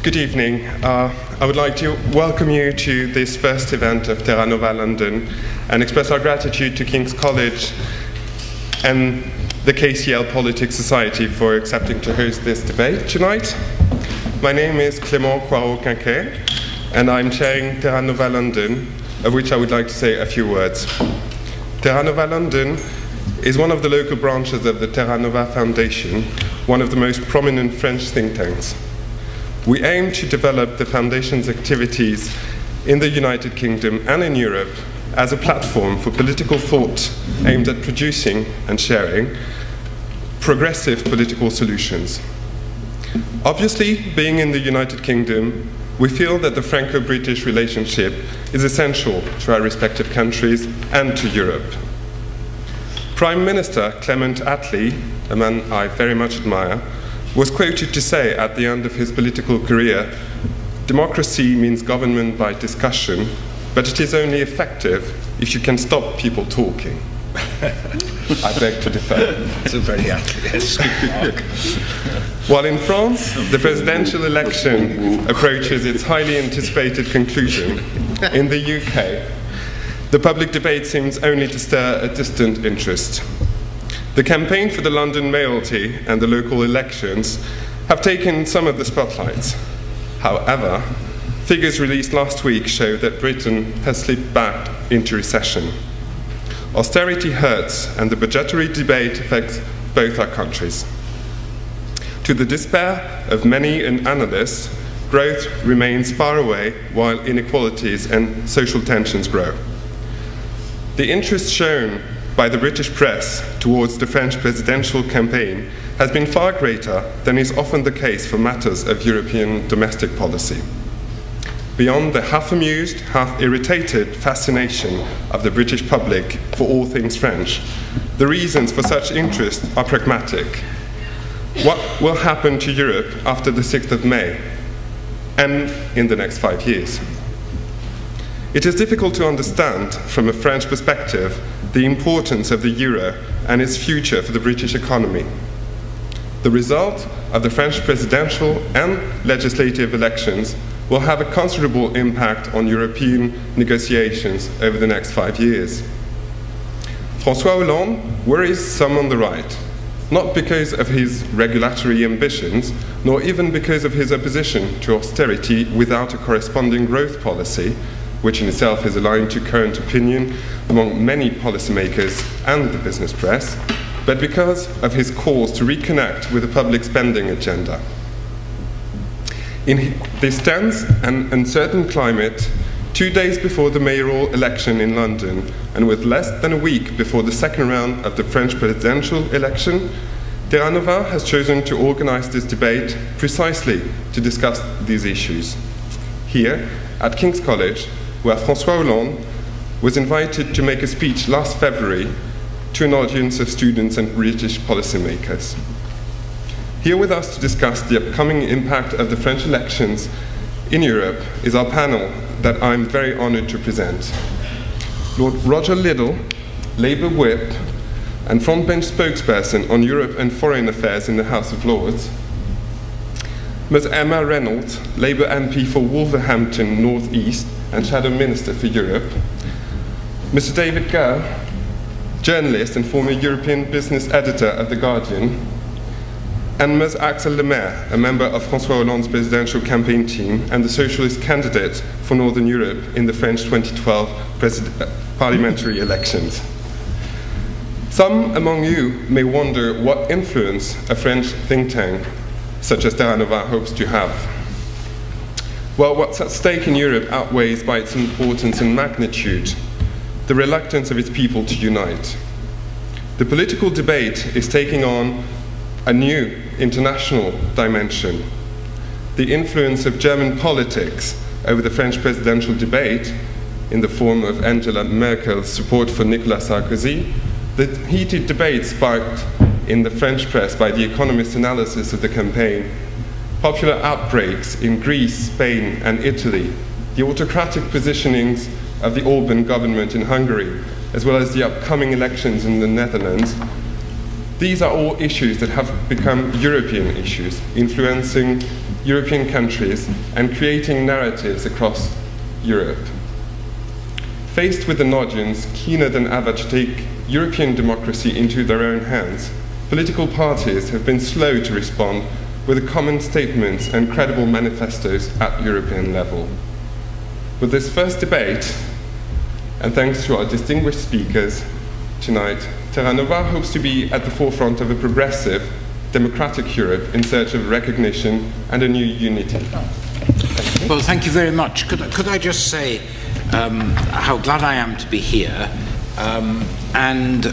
Good evening. I would like to welcome you to this first event of Terra Nova London and express our gratitude to King's College and the KCL Politics Society for accepting to host this debate tonight. My name is Clément Poirot-Quinquet, and I'm chairing Terra Nova London, of which I would like to say a few words. Terra Nova London is one of the local branches of the Terra Nova Foundation, one of the most prominent French think tanks. We aim to develop the Foundation's activities in the United Kingdom and in Europe as a platform for political thought aimed at producing and sharing progressive political solutions. Obviously, being in the United Kingdom, we feel that the Franco-British relationship is essential to our respective countries and to Europe. Prime Minister Clement Attlee, a man I very much admire, was quoted to say at the end of his political career, "Democracy means government by discussion, but it is only effective if you can stop people talking." I beg to differ. It's a very accurate remark. While in France, the presidential election approaches its highly anticipated conclusion, in the UK, the public debate seems only to stir a distant interest. The campaign for the London mayoralty and the local elections have taken some of the spotlights. However, figures released last week show that Britain has slipped back into recession. Austerity hurts, and the budgetary debate affects both our countries. To the despair of many analysts, growth remains far away while inequalities and social tensions grow. The interest shown by the British press towards the French presidential campaign has been far greater than is often the case for matters of European domestic policy. Beyond the half-amused, half-irritated fascination of the British public for all things French, the reasons for such interest are pragmatic. What will happen to Europe after the 6th of May and in the next 5 years? It is difficult to understand, from a French perspective, the importance of the euro and its future for the British economy. The result of the French presidential and legislative elections will have a considerable impact on European negotiations over the next 5 years. François Hollande worries some on the right, not because of his regulatory ambitions, nor even because of his opposition to austerity without a corresponding growth policy, which in itself is aligned to current opinion among many policymakers and the business press, but because of his calls to reconnect with the public spending agenda. In this tense and uncertain climate, 2 days before the mayoral election in London, and with less than a week before the second round of the French presidential election, Terra Nova has chosen to organize this debate precisely to discuss these issues. Here, at King's College, where François Hollande was invited to make a speech last February to an audience of students and British policymakers. Here with us to discuss the upcoming impact of the French elections in Europe is our panel that I'm very honored to present. Lord Roger Liddell, Labour Whip and frontbench spokesperson on Europe and foreign affairs in the House of Lords, Ms. Emma Reynolds, Labour MP for Wolverhampton North East and Shadow Minister for Europe, Mr. David Gurr, journalist and former European business editor of The Guardian, and Ms. Axel Lemaire, a member of François Hollande's presidential campaign team and the socialist candidate for Northern Europe in the French 2012 parliamentary elections. Some among you may wonder what influence a French think tank such as Terra Nova hopes to have. Well, what's at stake in Europe outweighs by its importance and magnitude the reluctance of its people to unite. The political debate is taking on a new international dimension. The influence of German politics over the French presidential debate, in the form of Angela Merkel's support for Nicolas Sarkozy, the heated debate sparked in the French press by The Economist's analysis of the campaign, popular outbreaks in Greece, Spain, and Italy, the autocratic positionings of the Orban government in Hungary, as well as the upcoming elections in the Netherlands, These are all issues that have become European issues, influencing European countries and creating narratives across Europe. Faced with an audience keener than ever to take European democracy into their own hands, political parties have been slow to respond with common statements and credible manifestos at European level. With this first debate, and thanks to our distinguished speakers tonight, Terra Nova hopes to be at the forefront of a progressive, democratic Europe in search of recognition and a new unity. Well, thank you very much. Could I just say how glad I am to be here, and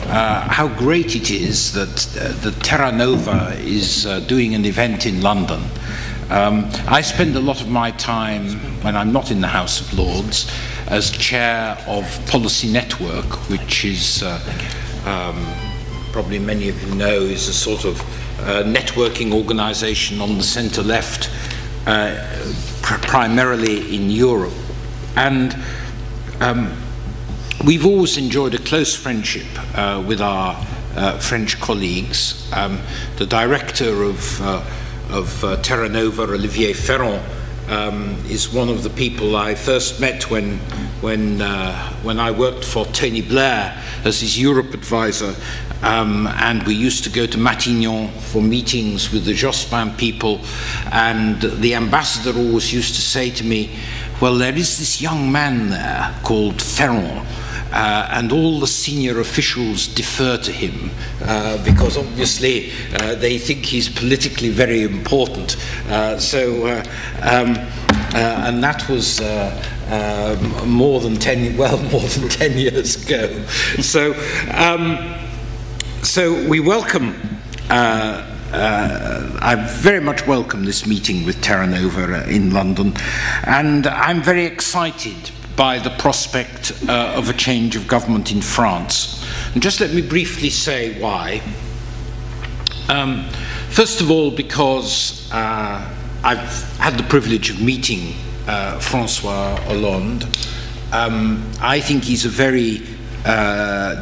how great it is that Terra Nova is doing an event in London. I spend a lot of my time, when I'm not in the House of Lords, as chair of Policy Network, which is, probably many of you know, is a sort of networking organisation on the centre-left, primarily in Europe. And we've always enjoyed a close friendship with our French colleagues. The director of Terra Nova, Olivier Ferrand, is one of the people I first met when I worked for Tony Blair as his Europe advisor, and we used to go to Matignon for meetings with the Jospin people, and the ambassador always used to say to me, well, there is this young man there called Ferrand, and all the senior officials defer to him because obviously they think he's politically very important. And that was more than 10 years ago. So we welcome. I very much welcome this meeting with Terra Nova in London, and I'm very excited by the prospect of a change of government in France. And just let me briefly say why. First of all, because I've had the privilege of meeting François Hollande. I think he's a very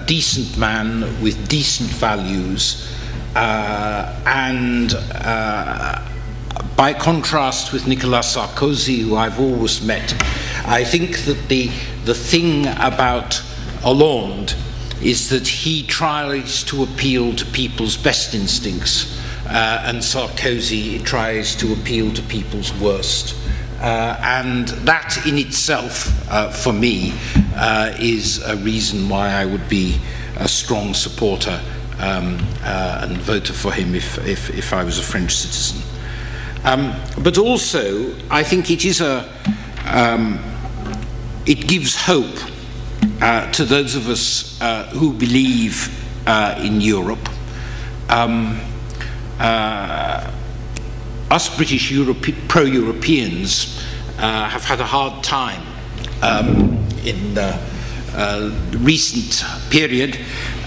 decent man with decent values, and by contrast with Nicolas Sarkozy, who I've always met, I think that the thing about Hollande is that he tries to appeal to people's best instincts, and Sarkozy tries to appeal to people's worst. And that in itself, for me, is a reason why I would be a strong supporter and voter for him if I was a French citizen. But also, I think it is it gives hope to those of us who believe in Europe. Us British pro-Europeans have had a hard time in the recent period.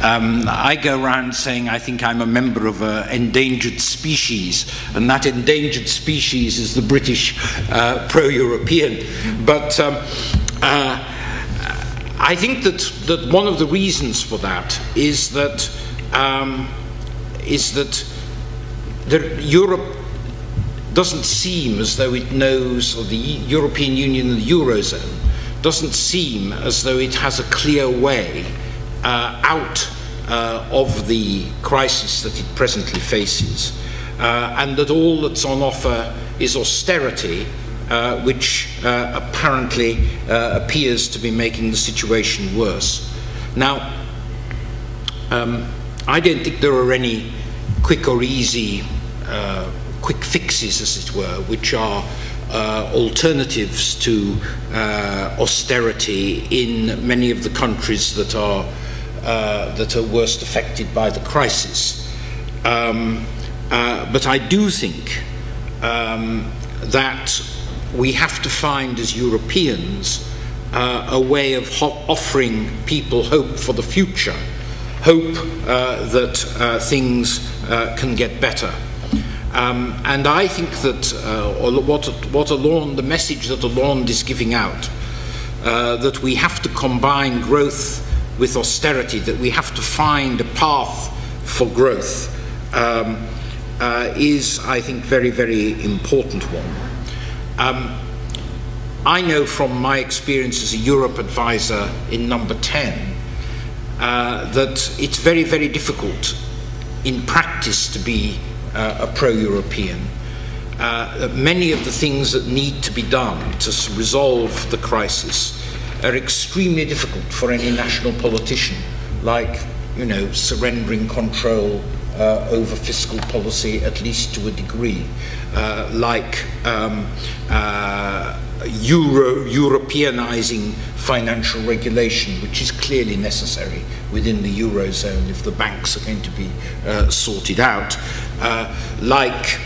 I go around saying I think I'm a member of an endangered species, and that endangered species is the British pro-European. But I think that one of the reasons for that is that Europe doesn't seem as though it knows, or the European Union and the Eurozone doesn't seem as though it has a clear way out of the crisis that it presently faces, and that all that's on offer is austerity, which apparently appears to be making the situation worse. Now, I don't think there are any quick or easy quick fixes, as it were, which are alternatives to austerity in many of the countries that are worst affected by the crisis. But I do think that we have to find, as Europeans, a way of offering people hope for the future, hope that things can get better. And I think that what Hollande, the message that Hollande is giving out, that we have to combine growth with austerity, that we have to find a path for growth, is, I think, very, very important one. I know from my experience as a Europe advisor in number 10 that it's very, very difficult in practice to be a pro-European. Many of the things that need to be done to resolve the crisis are extremely difficult for any national politician, like, you know, surrendering control over fiscal policy, at least to a degree, like Europeanizing financial regulation, which is clearly necessary within the Eurozone if the banks are going to be sorted out, like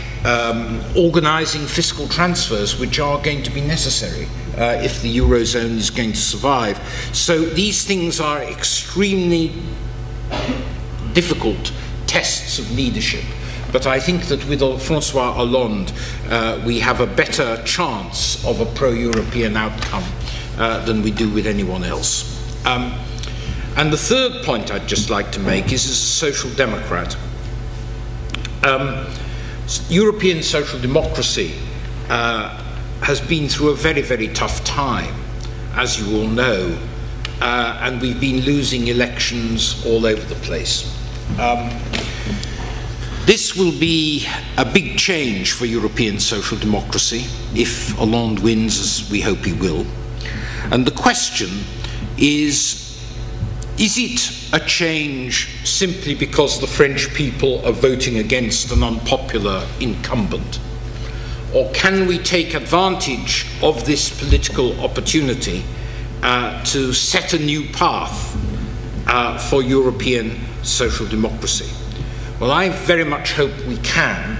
organizing fiscal transfers, which are going to be necessary if the Eurozone is going to survive. So these things are extremely difficult tests of leadership. But I think that with François Hollande, we have a better chance of a pro-European outcome than we do with anyone else. And the third point I'd just like to make is, as a social democrat, European social democracy has been through a very, very tough time, as you all know, and we've been losing elections all over the place. This will be a big change for European social democracy if Hollande wins, as we hope he will. And the question is it a change simply because the French people are voting against an unpopular incumbent? Or can we take advantage of this political opportunity to set a new path for European social democracy? Well, I very much hope we can.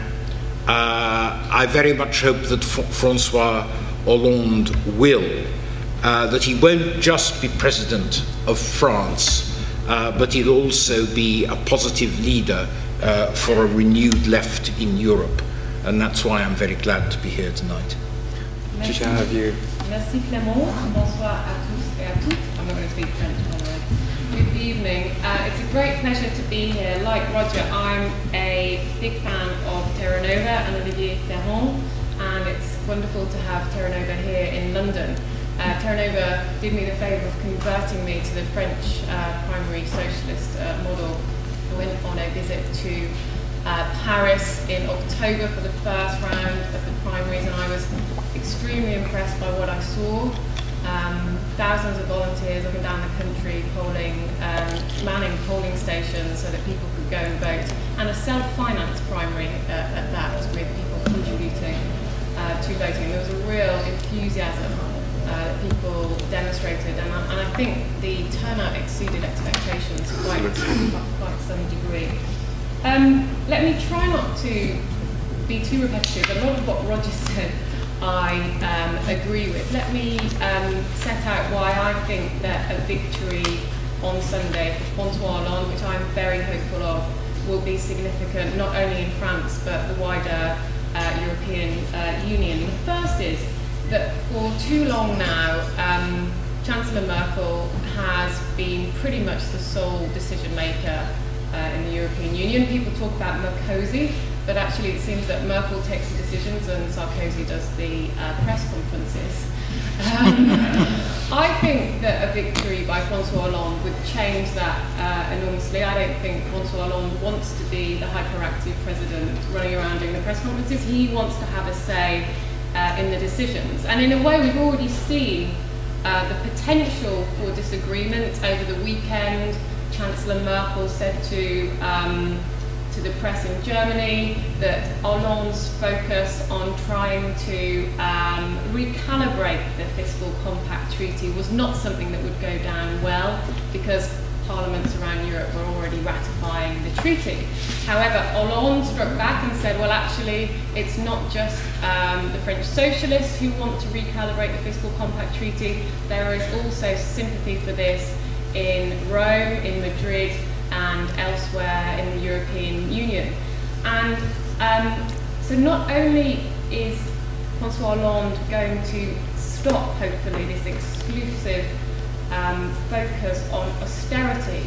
I very much hope that François Hollande will, that he won't just be president of France, but he'll also be a positive leader for a renewed left in Europe. And that's why I'm very glad to be here tonight. Merci. Merci Clément. Bonsoir à tous et à toutes. I'm not going to speak French, by the way. Good evening. It's a great pleasure to be here. Like Roger, I'm a big fan of Terra Nova and Olivier Ferrand, and it's wonderful to have Terra Nova here in London. Terra Nova did me the favour of converting me to the French primary socialist model. I went on a visit to Paris in October for the first round of the primaries, and I was extremely impressed by what I saw. Thousands of volunteers up and down the country polling, manning polling stations so that people could go and vote, and a self-financed primary at that, with people contributing to voting. There was a real enthusiasm that people demonstrated, and I think the turnout exceeded expectations quite some degree. Let me try not to be too repetitive. A lot of what Roger said I agree with. Let me set out why I think that a victory on Sunday for François Hollande, which I'm very hopeful of, will be significant not only in France but the wider European Union. The first is that for too long now, Chancellor Merkel has been pretty much the sole decision maker in the European Union. People talk about Merkozy, but actually it seems that Merkel takes the decisions and Sarkozy does the press conferences. I think that a victory by François Hollande would change that enormously. I don't think François Hollande wants to be the hyperactive president running around doing the press conferences. He wants to have a say in the decisions. And in a way, we've already seen the potential for disagreement over the weekend. Chancellor Merkel said to the press in Germany that Hollande's focus on trying to recalibrate the fiscal compact treaty was not something that would go down well, because parliaments around Europe were already ratifying the treaty. However, Hollande struck back and said, well, actually, it's not just the French socialists who want to recalibrate the fiscal compact treaty. There is also sympathy for this in Rome, in Madrid, and elsewhere in the European Union. And so not only is François Hollande going to stop, hopefully, this exclusive focus on austerity.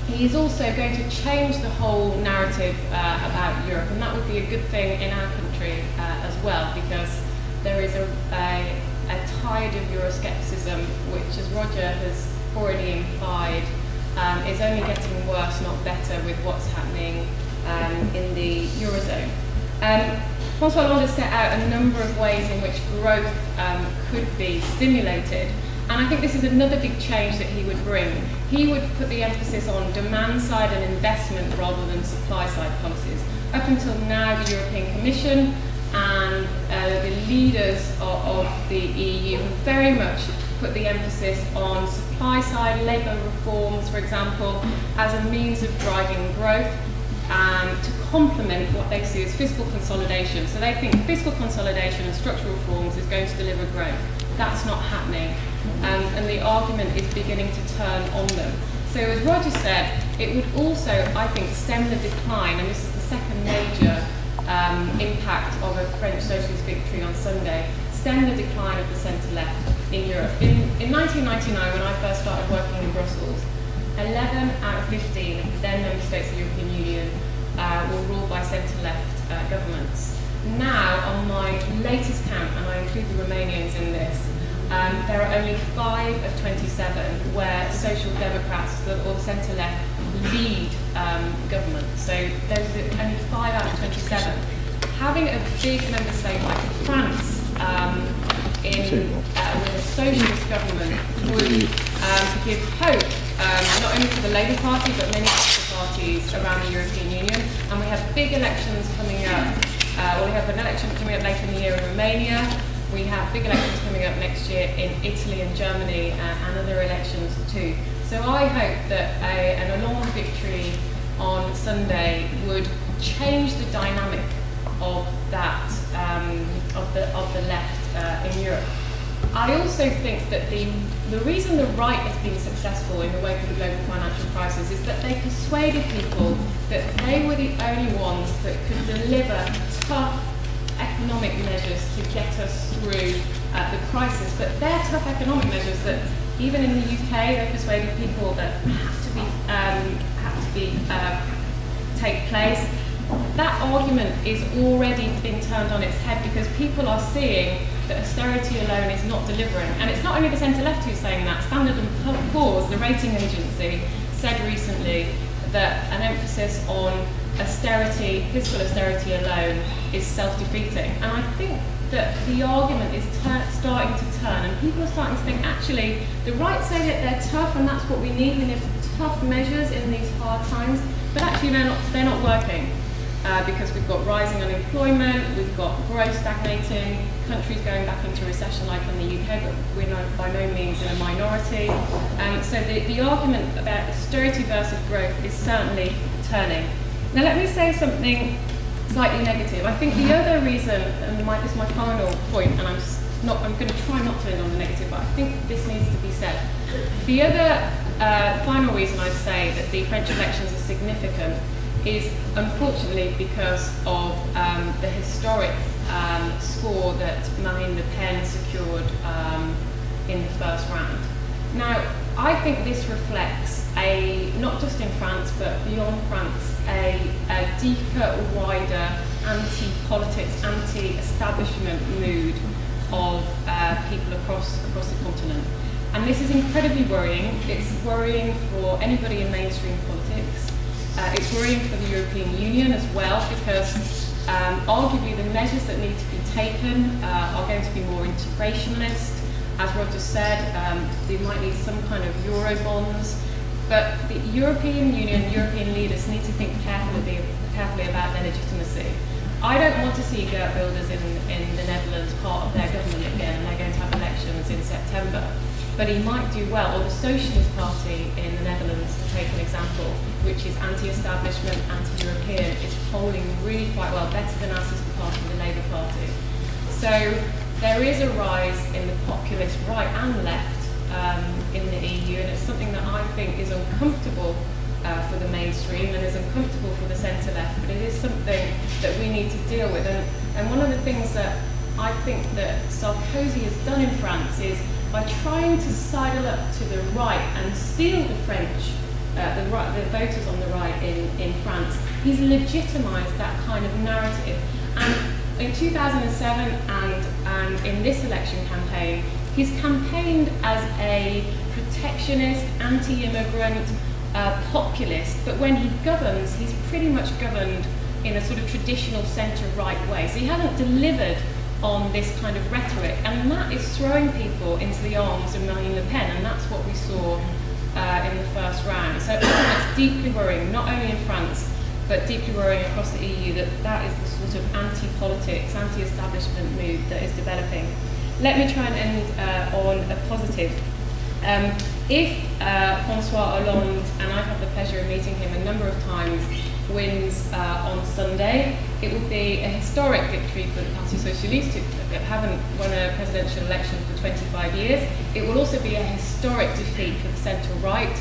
He's also going to change the whole narrative about Europe, and that would be a good thing in our country as well, because there is a tide of Euroscepticism, which, as Roger has already implied, is only getting worse, not better, with what's happening in the Eurozone. François Hollande has set out a number of ways in which growth could be stimulated, and I think this is another big change that he would bring. He would put the emphasis on demand side and investment rather than supply side policies. Up until now, the European Commission and the leaders of the EU have very much put the emphasis on supply side labour reforms, for example, as a means of driving growth to complement what they see as fiscal consolidation. So they think fiscal consolidation and structural reforms is going to deliver growth. That's not happening, and the argument is beginning to turn on them. So as Roger said, it would also, I think, stem the decline, and this is the second major impact of a French socialist victory on Sunday, stem the decline of the centre-left in Europe. In 1999, when I first started working in Brussels, 11 out of 15 then member states of the European Union were ruled by centre-left governments. Now, on my latest count, and I include the Romanians in this, there are only 5 of 27 where social democrats or centre-left lead government. So there's only 5 out of 27. Having a big member state like France with a socialist government would give hope not only to the Labour Party but many other parties around the European Union. And we have big elections coming up. We have an election coming up later in the year in Romania. We have big elections coming up next year in Italy and Germany, and other elections too. So I hope that an Hollande victory on Sunday would change the dynamic of that of the left in Europe. I also think that the reason the right has been successful in the wake of the global financial crisis is that they persuaded people that they were the only ones that could deliver tough economic measures to get us through the crisis. But they're tough economic measures that, even in the UK, they persuaded people that take place. That argument is already been turned on its head because people are seeing that austerity alone is not delivering. And it's not only the centre-left who's saying that. Standard & Poor's, the rating agency, said recently that an emphasis on austerity, fiscal austerity alone, is self-defeating. And I think that the argument is starting to turn, and people are starting to think, actually, the right say that they're tough, and that's what we need. We need tough measures in these hard times, but actually they're not working. Because we've got rising unemployment, we've got growth stagnating, countries going back into recession like in the UK, but we're by no means in a minority. So the argument about austerity versus growth is certainly turning. Now let me say something slightly negative. I think the other reason, and this is my final point, and I'm going to try not to end on the negative, but I think this needs to be said. The other final reason I'd say that the French elections are significant is unfortunately because of the historic score that Marine Le Pen secured in the first round. Now, I think this reflects not just in France, but beyond France, a deeper, wider anti-politics, anti-establishment mood of people across the continent. And this is incredibly worrying. It's worrying for anybody in mainstream politics. It's worrying for the European Union as well, because arguably the measures that need to be taken are going to be more integrationist. As Roger said, they might need some kind of Eurobonds. But the European Union, European leaders need to think carefully about their legitimacy. I don't want to see Geert-Wilders in the Netherlands part of their government again, and they're going to have elections in September. But he might do well, or the Socialist Party in the Netherlands, to take an example, which is anti-establishment, anti-European, is polling really quite well, better than our sister party, the Labour Party. So there is a rise in the populist right and left in the EU, and it's something that I think is uncomfortable for the mainstream and is uncomfortable for the centre-left, but it is something that we need to deal with. And one of the things that I think that Sarkozy has done in France is, by trying to sidle up to the right and steal the French, the voters on the right in France, he's legitimised that kind of narrative. And in 2007 and in this election campaign, he's campaigned as a protectionist, anti-immigrant, populist, but when he governs, he's pretty much governed in a sort of traditional centre-right way. So he hasn't delivered on this kind of rhetoric, and that is throwing people into the arms of Marine Le Pen, and that's what we saw in the first round. So I think it's deeply worrying, not only in France, but deeply worrying across the EU, that is the sort of anti-politics, anti-establishment mood that is developing. Let me try and end on a positive. If François Hollande, and I've had the pleasure of meeting him a number of times, wins on Sunday, it will be a historic victory for the Parti Socialiste, who haven't won a presidential election for 25 years. It will also be a historic defeat for the centre-right.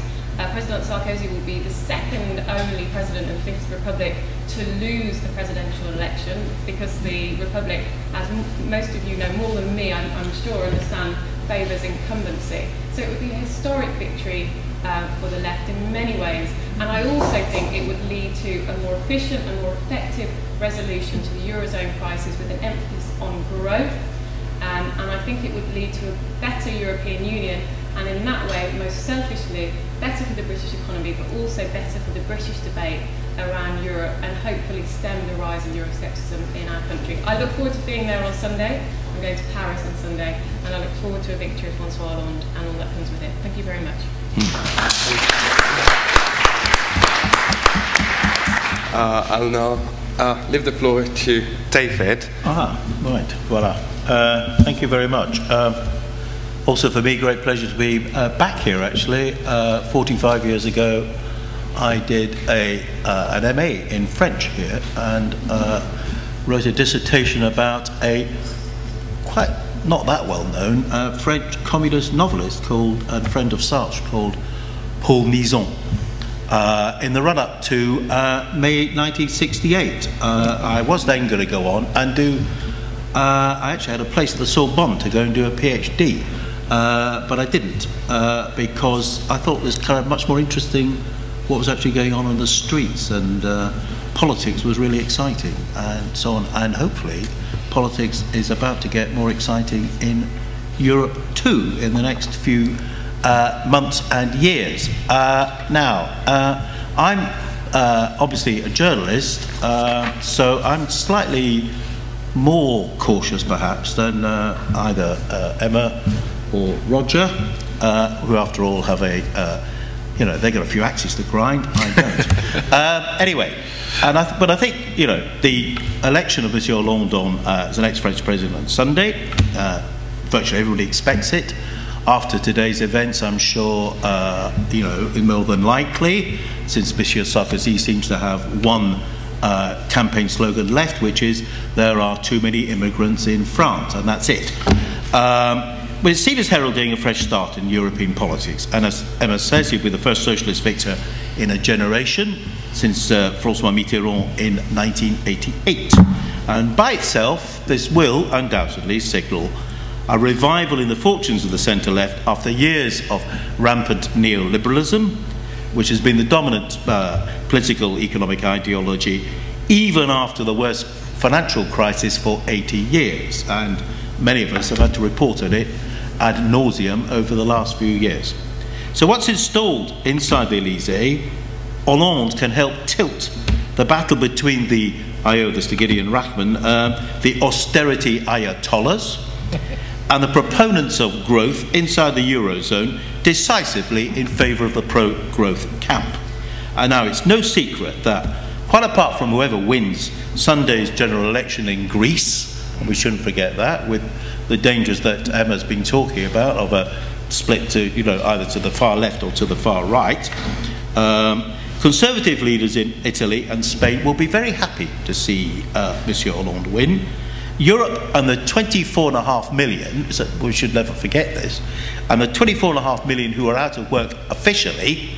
President Sarkozy will be the second only president of the Fifth Republic to lose the presidential election, because the Republic, as most of you know more than me, I'm sure, understand, favours incumbency. So it would be a historic victory for the left in many ways, and I also think it would lead to a more efficient and more effective resolution to the Eurozone crisis with an emphasis on growth, and I think it would lead to a better European Union, and in that way, most selfishly, better for the British economy, but also better for the British debate around Europe, and hopefully stem the rise of Euroscepticism in our country. I look forward to being there on Sunday. I'm going to Paris on Sunday, and I look forward to a victory of François Hollande and all that comes with it. Thank you very much. I'll now leave the floor to David. Right, voila. Thank you very much. Also for me, great pleasure to be back here, actually. 45 years ago, I did an MA in French here, and wrote a dissertation about a quite not that well-known French communist novelist called, and friend of Sartre, called Paul Nizon. In the run-up to May 1968, I was then going to go on and do, I actually had a place at the Sorbonne to go and do a PhD, but I didn't, because I thought it was kind of much more interesting what was actually going on the streets, and politics was really exciting, and so on, and hopefully politics is about to get more exciting in Europe too in the next few months and years. Now, I'm obviously a journalist, so I'm slightly more cautious perhaps than either Emma or Roger, who after all have a, you know, they got a few axes to grind, I don't. Anyway, but I think, you know, the election of Monsieur Hollande as an ex-French president on Sunday, virtually everybody expects it. After today's events, I'm sure, you know, more than likely, since Monsieur Sarkozy seems to have one campaign slogan left, which is, there are too many immigrants in France, and that's it. But it's seen as heralding a fresh start in European politics, and as Emma says, he'll be the first socialist victor in a generation since François Mitterrand in 1988. And by itself, this will undoubtedly signal a revival in the fortunes of the centre-left after years of rampant neoliberalism, which has been the dominant political economic ideology even after the worst financial crisis for 80 years. And many of us have had to report on it ad nauseum over the last few years. So once installed inside the Elysée, Hollande can help tilt the battle between the, I owe this to Gideon Rachman, the austerity ayatollahs and the proponents of growth inside the Eurozone decisively in favour of the pro-growth camp. And now it's no secret that, quite apart from whoever wins Sunday's general election in Greece, and we shouldn't forget that, with the dangers that Emma's been talking about of a split to, you know, either to the far left or to the far right, conservative leaders in Italy and Spain will be very happy to see Monsieur Hollande win. Europe and the 24.5 million, so we should never forget this, and the 24.5 million who are out of work officially,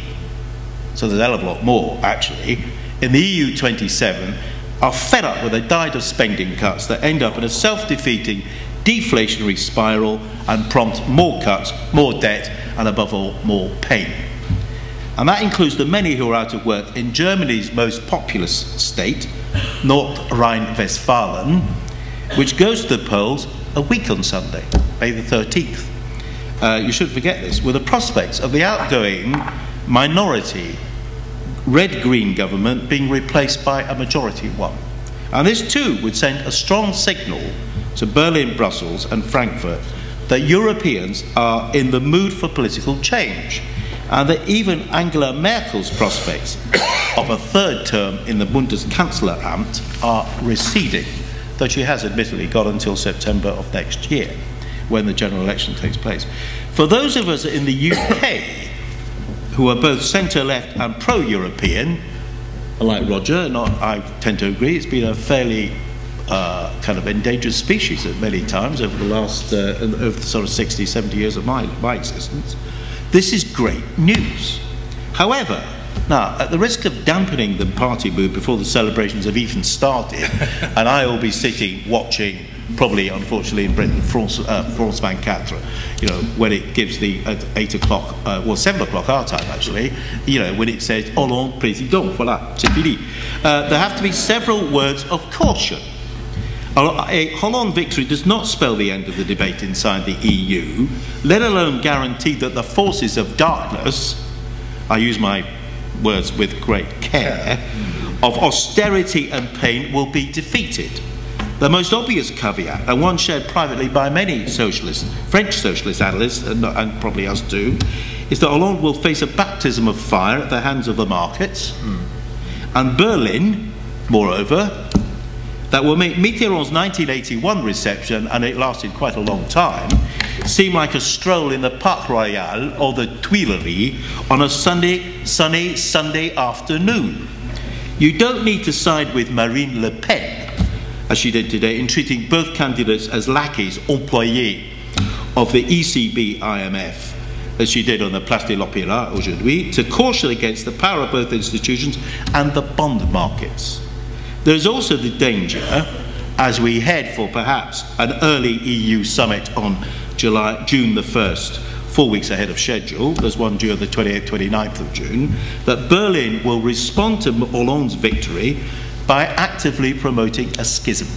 so there's a hell of a lot more actually, in the EU 27 are fed up with a diet of spending cuts that end up in a self-defeating deflationary spiral and prompt more cuts, more debt, and above all, more pain. And that includes the many who are out of work in Germany's most populous state, North Rhine-Westphalia, which goes to the polls a week on Sunday, May the 13th. You shouldn't forget this, with the prospects of the outgoing minority red-green government being replaced by a majority one. And this too would send a strong signal to Berlin, Brussels and Frankfurt that Europeans are in the mood for political change, and that even Angela Merkel's prospects of a third term in the Bundeskanzleramt are receding, though she has admittedly got until September of next year, when the general election takes place. For those of us in the UK who are both centre-left and pro-European, like Roger, I tend to agree, it's been a fairly kind of endangered species at many times over the last, over the sort of 60, 70 years of my existence. This is great news. However, now, at the risk of dampening the party mood before the celebrations have even started, and I will be sitting watching, probably, unfortunately, in Britain, France 24, you know, when it gives the, at 8 o'clock, well, 7 o'clock our time, actually, you know, when it says, Hollande président, voilà, c'est fini. There have to be several words of caution. A Hollande victory does not spell the end of the debate inside the EU, let alone guarantee that the forces of darkness, I use my words with great care, of austerity and pain will be defeated. The most obvious caveat, and one shared privately by many socialists, French socialist analysts, and probably us too, is that Hollande will face a baptism of fire at the hands of the markets, and Berlin, moreover, that will make Mitterrand's 1981 reception, and it lasted quite a long time, seem like a stroll in the Parc Royal or the Tuileries on a sunny Sunday afternoon. You don't need to side with Marine Le Pen, as she did today, in treating both candidates as lackeys, employés of the ECB, IMF, as she did on the Place de l'Opéra aujourd'hui, to caution against the power of both institutions and the bond markets. There is also the danger, as we head for perhaps an early EU summit on June the 1st, 4 weeks ahead of schedule, there's one due on the 28th, 29th of June, that Berlin will respond to Hollande's victory by actively promoting a schism.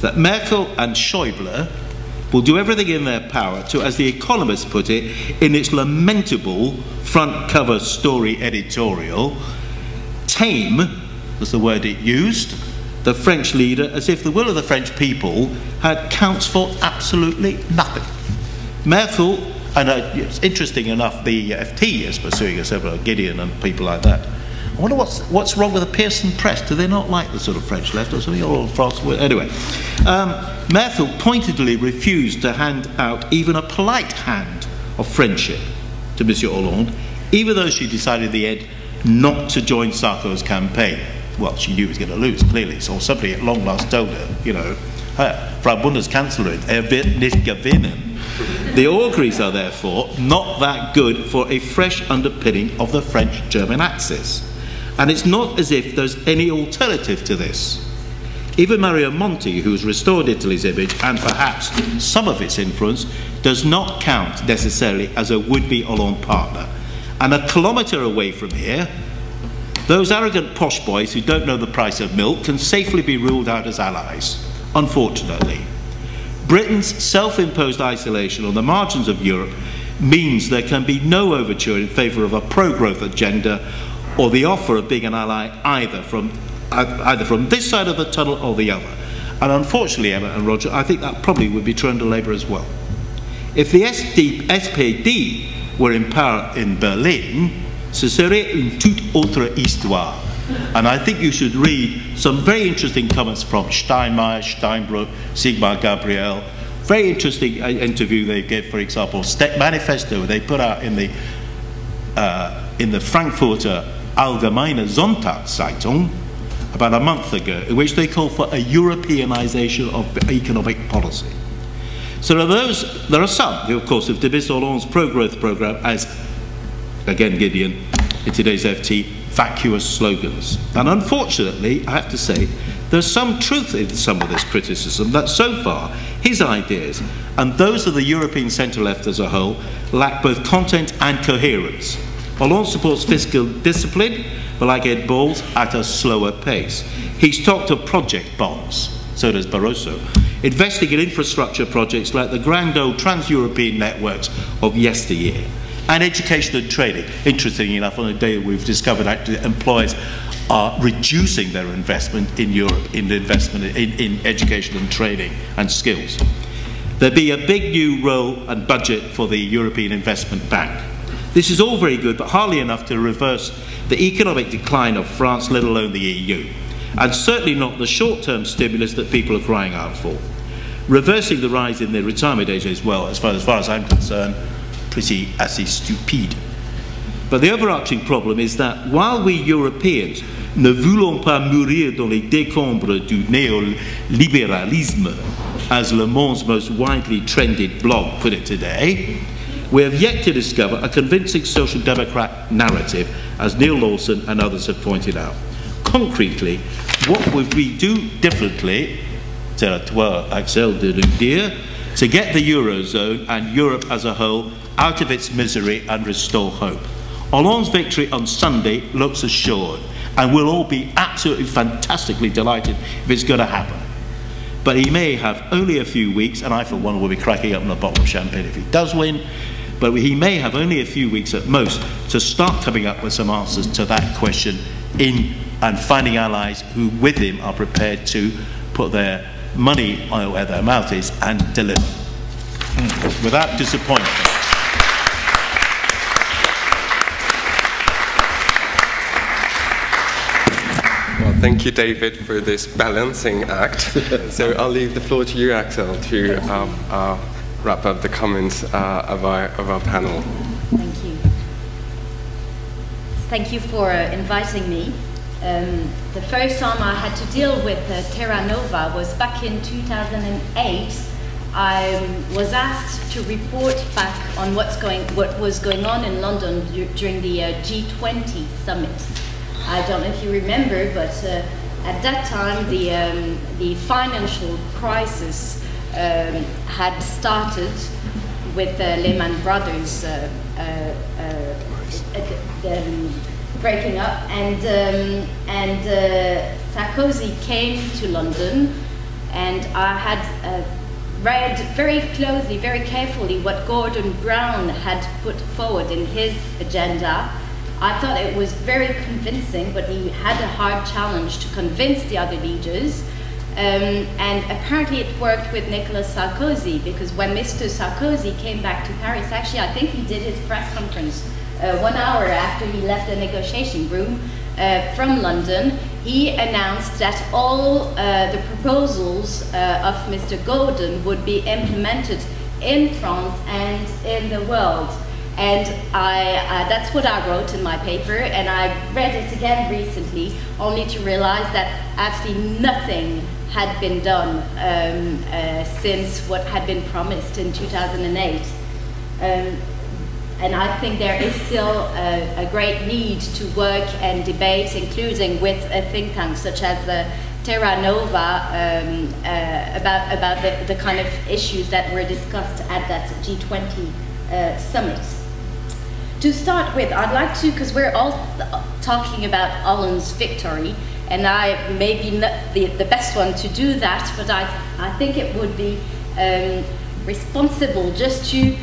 That Merkel and Schäuble will do everything in their power to, as The Economist put it, in its lamentable front cover story editorial, tame, was the word it used, the French leader, as if the will of the French people counts for absolutely nothing. Merkel, and it's interesting enough, the FT is pursuing several Gideon and people like that. I wonder what's wrong with the Pearson press. Do they not like the sort of French left or something? Or France? Anyway, Merkel pointedly refused to hand out even a polite hand of friendship to Monsieur Hollande, even though she decided in the end not to join Sarkozy's campaign. Well, she knew he was going to lose, clearly, so somebody at long last told her, you know, Frau Bundeskanzlerin, wird nicht gewinnen. The auguries are therefore not that good for a fresh underpinning of the French-German axis. And it's not as if there's any alternative to this. Even Mario Monti, who's restored Italy's image and perhaps some of its influence, does not count necessarily as a would-be Hollande partner. And a kilometre away from here, those arrogant posh boys who don't know the price of milk can safely be ruled out as allies, unfortunately. Britain's self-imposed isolation on the margins of Europe means there can be no overture in favour of a pro-growth agenda or the offer of being an ally either from this side of the tunnel or the other. And unfortunately, Emma and Roger, I think that probably would be true under Labour as well. If the SPD were in power in Berlin, ce serait une toute autre histoire. And I think you should read some very interesting comments from Steinmeier, Steinbrück, Sigmar Gabriel. Very interesting interview they gave, for example, manifesto they put out in the Frankfurter Allgemeine Sonntagszeitung about a month ago, in which they call for a Europeanization of economic policy. So there are some who, of course, have dismissed Hollande's pro-growth programme as, again Gideon, in today's FT, vacuous slogans. And unfortunately, I have to say, there's some truth in some of this criticism that so far his ideas and those of the European centre-left as a whole lack both content and coherence. Hollande supports fiscal discipline, but like Ed Balls, at a slower pace. He's talked of project bonds, so does Barroso, investing in infrastructure projects like the grand old trans-European networks of yesteryear, and education and training. Interestingly enough, on the day we've discovered actually employers are reducing their investment in Europe in the investment in education and training and skills. There'll be a big new role and budget for the European Investment Bank. This is all very good, but hardly enough to reverse the economic decline of France, let alone the EU, and certainly not the short-term stimulus that people are crying out for. Reversing the rise in the retirement age as well, as far as I'm concerned, pretty assez stupide. But the overarching problem is that while we Europeans ne voulons pas mourir dans les décombres du néolibéralisme, as Le Monde's most widely trended blog put it today, we have yet to discover a convincing social democrat narrative, as Neil Lawson and others have pointed out. Concretely, what would we do differently, c'est à toi, Axel, de le dire, to get the Eurozone and Europe as a whole out of its misery and restore hope? Hollande's victory on Sunday looks assured, and we'll all be absolutely fantastically delighted if it's going to happen. But he may have only a few weeks, and I for one will be cracking up in a bottle of champagne if he does win, but he may have only a few weeks at most to start coming up with some answers to that question and finding allies who with him are prepared to put their money where their mouth is and deliver without disappointment. Well, thank you, David, for this balancing act. So I'll leave the floor to you, Axel, to wrap up the comments of our panel. Thank you. Thank you for inviting me. The first time I had to deal with Terra Nova was back in 2008. I was asked to report back on what was going on in London during the G20 summit. I don't know if you remember, but at that time the financial crisis had started with Lehman Brothers breaking up, and Sarkozy came to London, and I had read very closely, very carefully what Gordon Brown had put forward in his agenda. I thought it was very convincing, but he had a hard challenge to convince the other leaders. And apparently it worked with Nicolas Sarkozy, because when Mr. Sarkozy came back to Paris, actually I think he did his press conference 1 hour after he left the negotiation room from London, he announced that all the proposals of Mr. Gordon would be implemented in France and in the world. And that's what I wrote in my paper, and I read it again recently, only to realize that absolutely nothing had been done since what had been promised in 2008. And I think there is still a great need to work and debate, including with a think tank such as Terra Nova, about the kind of issues that were discussed at that G20 summit. To start with, I'd like to, because we're all talking about Hollande's victory, and I may be not the best one to do that, but I think it would be responsible just to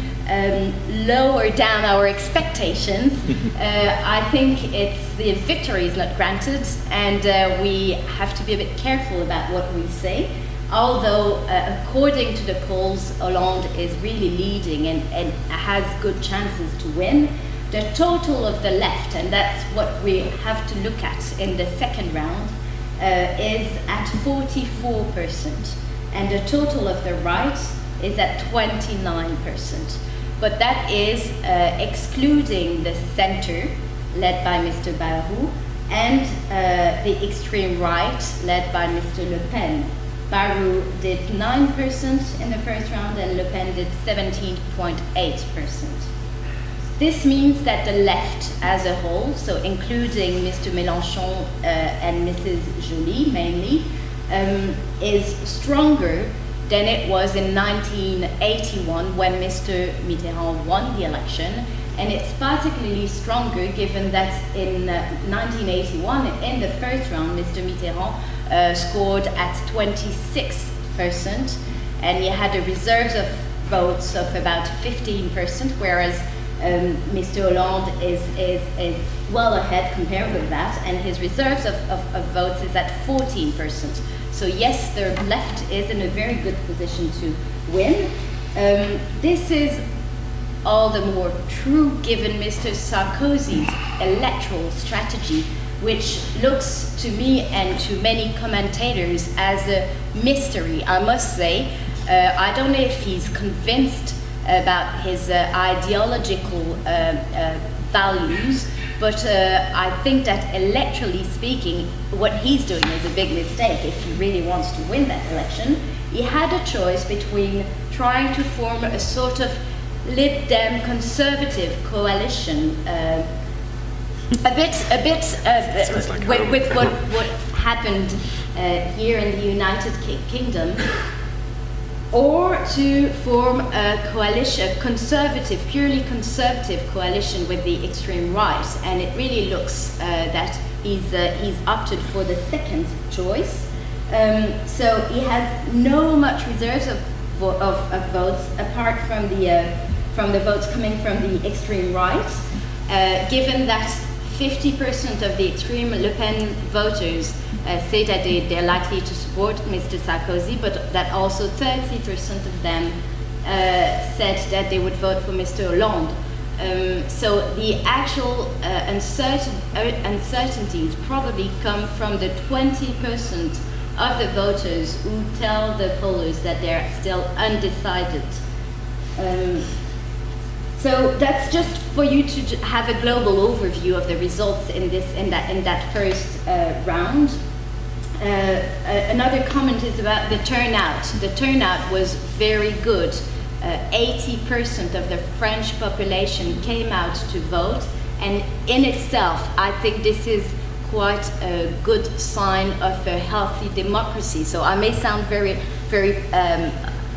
lower down our expectations. I think the victory is not granted, and we have to be a bit careful about what we say. Although, according to the polls, Hollande is really leading and has good chances to win. The total of the left, and that's what we have to look at in the second round, is at 44%. And the total of the right is at 29%. But that is excluding the center, led by Mr. Bayrou, and the extreme right, led by Mr. Le Pen. Bayrou did 9% in the first round, and Le Pen did 17.8%. This means that the left as a whole, so including Mr. Mélenchon and Mrs. Joly mainly, is stronger than it was in 1981 when Mr. Mitterrand won the election. And it's particularly stronger given that in 1981, in the first round, Mr. Mitterrand scored at 26%, and he had a reserve of votes of about 15%, whereas Mr. Hollande is well ahead compared with that, and his reserves of votes is at 14%. So yes, the left is in a very good position to win. This is all the more true given Mr. Sarkozy's electoral strategy, which looks to me and to many commentators as a mystery, I must say. I don't know if he's convinced about his ideological values, but I think that electorally speaking, what he's doing is a big mistake if he really wants to win that election. He had a choice between trying to form a sort of Lib Dem conservative coalition, with what happened here in the United Kingdom, or to form a coalition, a conservative, purely conservative coalition with the extreme right. And it really looks that he's opted for the second choice. So he has no much reserves of votes apart from the votes coming from the extreme right, given that 50% of the extreme Le Pen voters say that they're likely to support Mr. Sarkozy, but that also 30% of them said that they would vote for Mr. Hollande. So the actual uncertainties probably come from the 20% of the voters who tell the pollers that they're still undecided. So that's just for you to have a global overview of the results in that first round. Another comment is about the turnout. The turnout was very good. 80% of the French population came out to vote, and in itself, I think this is quite a good sign of a healthy democracy. So I may sound very, very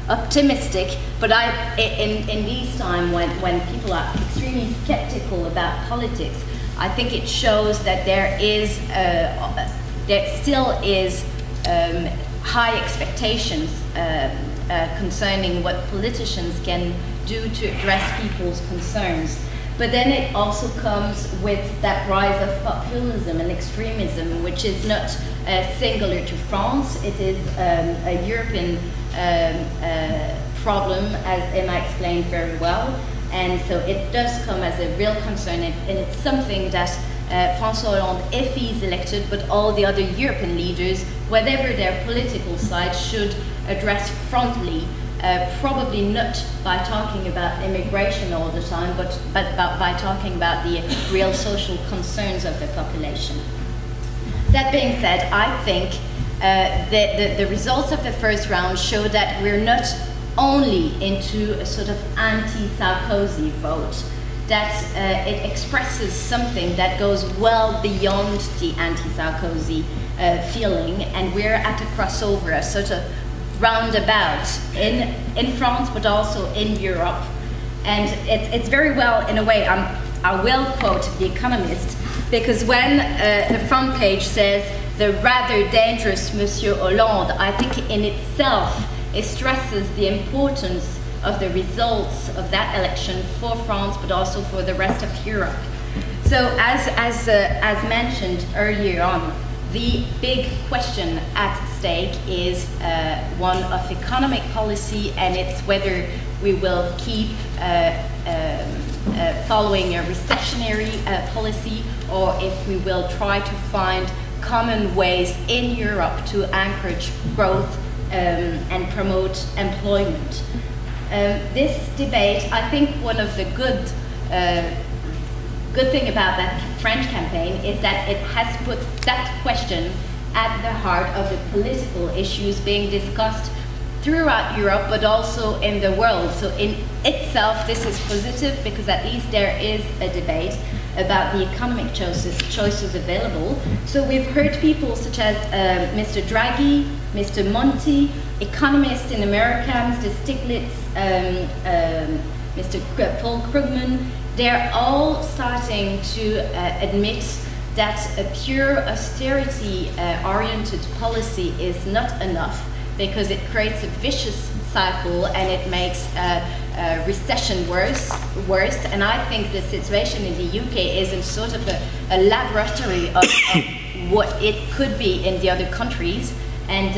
optimistic, but in these times when people are extremely skeptical about politics, I think it shows that there still is high expectations concerning what politicians can do to address people's concerns. But then it also comes with that rise of populism and extremism, which is not singular to France. It is a European problem, as Emma explained very well. And so it does come as a real concern, and it's something that François Hollande, if he's elected, but all the other European leaders, whatever their political side, should address frontally. Probably not by talking about immigration all the time, but by talking about the real social concerns of the population. That being said, I think the results of the first round show that we're not only into a sort of anti-Sarkozy vote, that it expresses something that goes well beyond the anti-Sarkozy feeling, and we're at a crossover, a sort of roundabout in France, but also in Europe. And it's very well, in a way, I will quote The Economist, because when the front page says, "the rather dangerous Monsieur Hollande," I think in itself it stresses the importance of the results of that election for France, but also for the rest of Europe. So as mentioned earlier on, the big question at stake is one of economic policy, and it's whether we will keep following a recessionary policy, or if we will try to find common ways in Europe to encourage growth and promote employment. This debate, I think one of the good thing about that French campaign is that it has put that question at the heart of the political issues being discussed throughout Europe, but also in the world. So in itself, this is positive because at least there is a debate about the economic choices available. So we've heard people such as Mr. Draghi, Mr. Monti, economists in America, Mr. Stiglitz, Mr. Paul Krugman. They're all starting to admit that a pure austerity-oriented policy is not enough, because it creates a vicious cycle and it makes recession worse. And I think the situation in the UK is in sort of a laboratory of what it could be in the other countries. And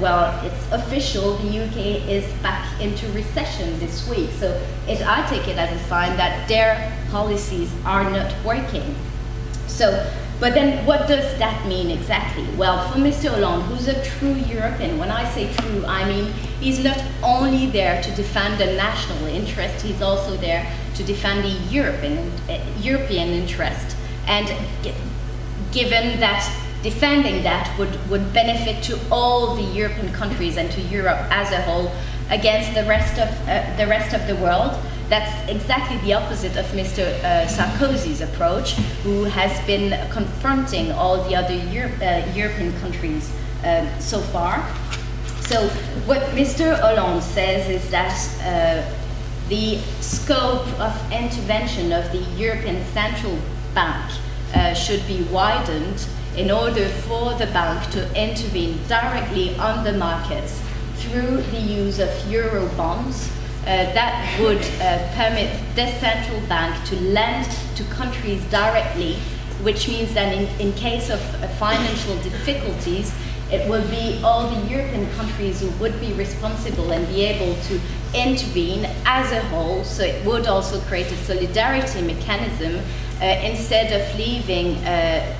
well, it's official, the UK is back into recession this week. So I take it as a sign that their policies are not working. So, but then what does that mean exactly? Well, for Mr. Hollande, who's a true European, when I say true, I mean he's not only there to defend the national interest, he's also there to defend the European interest. And given that defending that would benefit to all the European countries and to Europe as a whole against the rest of the world, that's exactly the opposite of Mr. Sarkozy's approach, who has been confronting all the other European countries so far. So what Mr. Hollande says is that the scope of intervention of the European Central Bank should be widened in order for the bank to intervene directly on the markets through the use of euro bonds. That would permit the central bank to lend to countries directly, which means that in case of financial difficulties, it will be all the European countries who would be responsible and be able to intervene as a whole. So it would also create a solidarity mechanism instead of leaving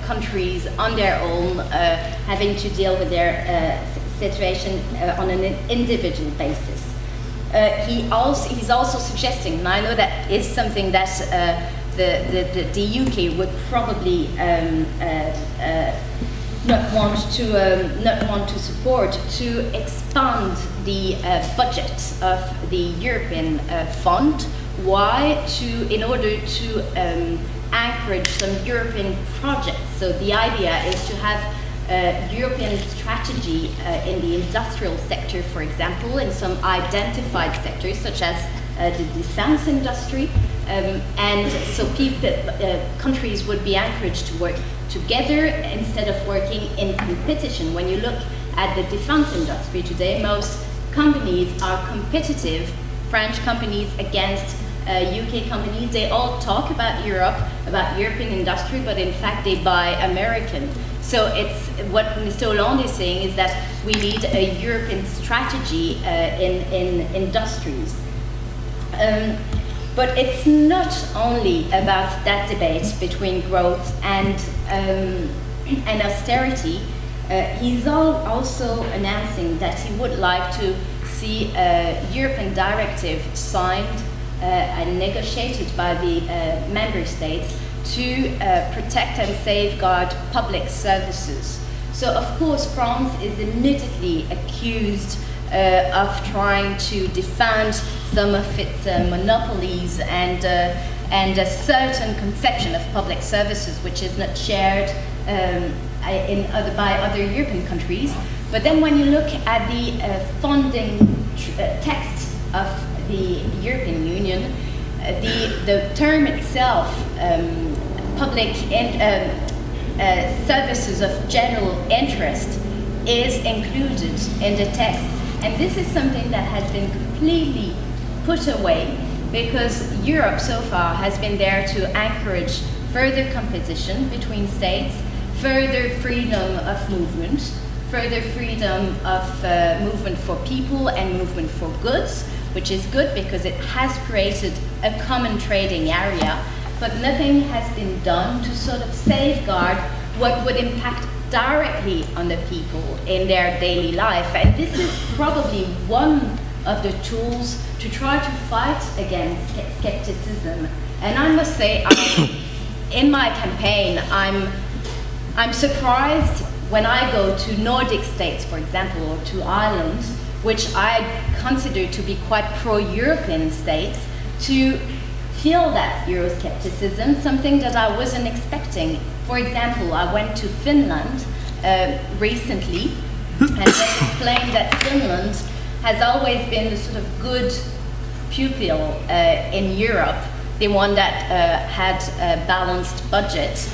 countries on their own, having to deal with their situation on an individual basis. He's also suggesting, and I know that is something that the UK would probably not want to support, to expand the budget of the European Fund. Why? In order to anchorage some European projects. So the idea is to have European strategy in the industrial sector, for example, in some identified sectors such as the defense industry, and so countries would be encouraged to work together instead of working in competition. When you look at the defense industry today, most companies are competitive, French companies against UK companies. They all talk about Europe, about European industry, but in fact they buy American. So it's what Mr. Hollande is saying is that we need a European strategy in industries. But it's not only about that debate between growth and austerity. He's also announcing that he would like to see a European directive signed and negotiated by the member states to protect and safeguard public services. So of course France is immediately accused of trying to defend some of its monopolies and a certain conception of public services which is not shared by other European countries. But then when you look at the funding text of the European Union, the term itself, public services of general interest, is included in the text. And this is something that has been completely put away because Europe so far has been there to encourage further competition between states, further freedom of movement, further freedom of movement for people and movement for goods, which is good because it has created a common trading area, but nothing has been done to sort of safeguard what would impact directly on the people in their daily life. And this is probably one of the tools to try to fight against skepticism. And I must say, in my campaign, I'm surprised when I go to Nordic states, for example, or to Ireland, which I consider to be quite pro-European states, to feel that Euroscepticism, something that I wasn't expecting. For example, I went to Finland recently, and they explained that Finland has always been the sort of good pupil in Europe, the one that had a balanced budget,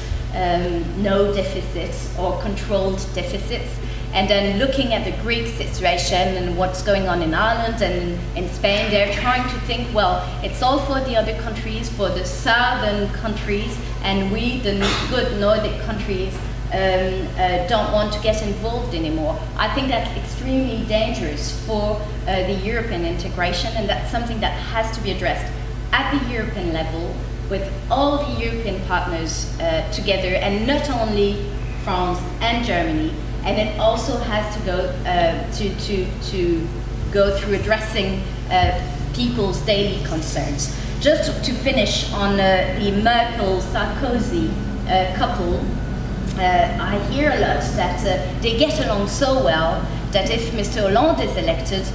no deficits or controlled deficits. And then looking at the Greek situation and what's going on in Ireland and in Spain, they're trying to think, well, it's all for the other countries, for the southern countries, and we, the good Nordic countries, don't want to get involved anymore. I think that's extremely dangerous for the European integration, and that's something that has to be addressed at the European level with all the European partners together, and not only France and Germany. And it also has to go to go through addressing people's daily concerns. Just to finish on the Merkel-Sarkozy couple, I hear a lot that they get along so well that if Mr. Hollande is elected,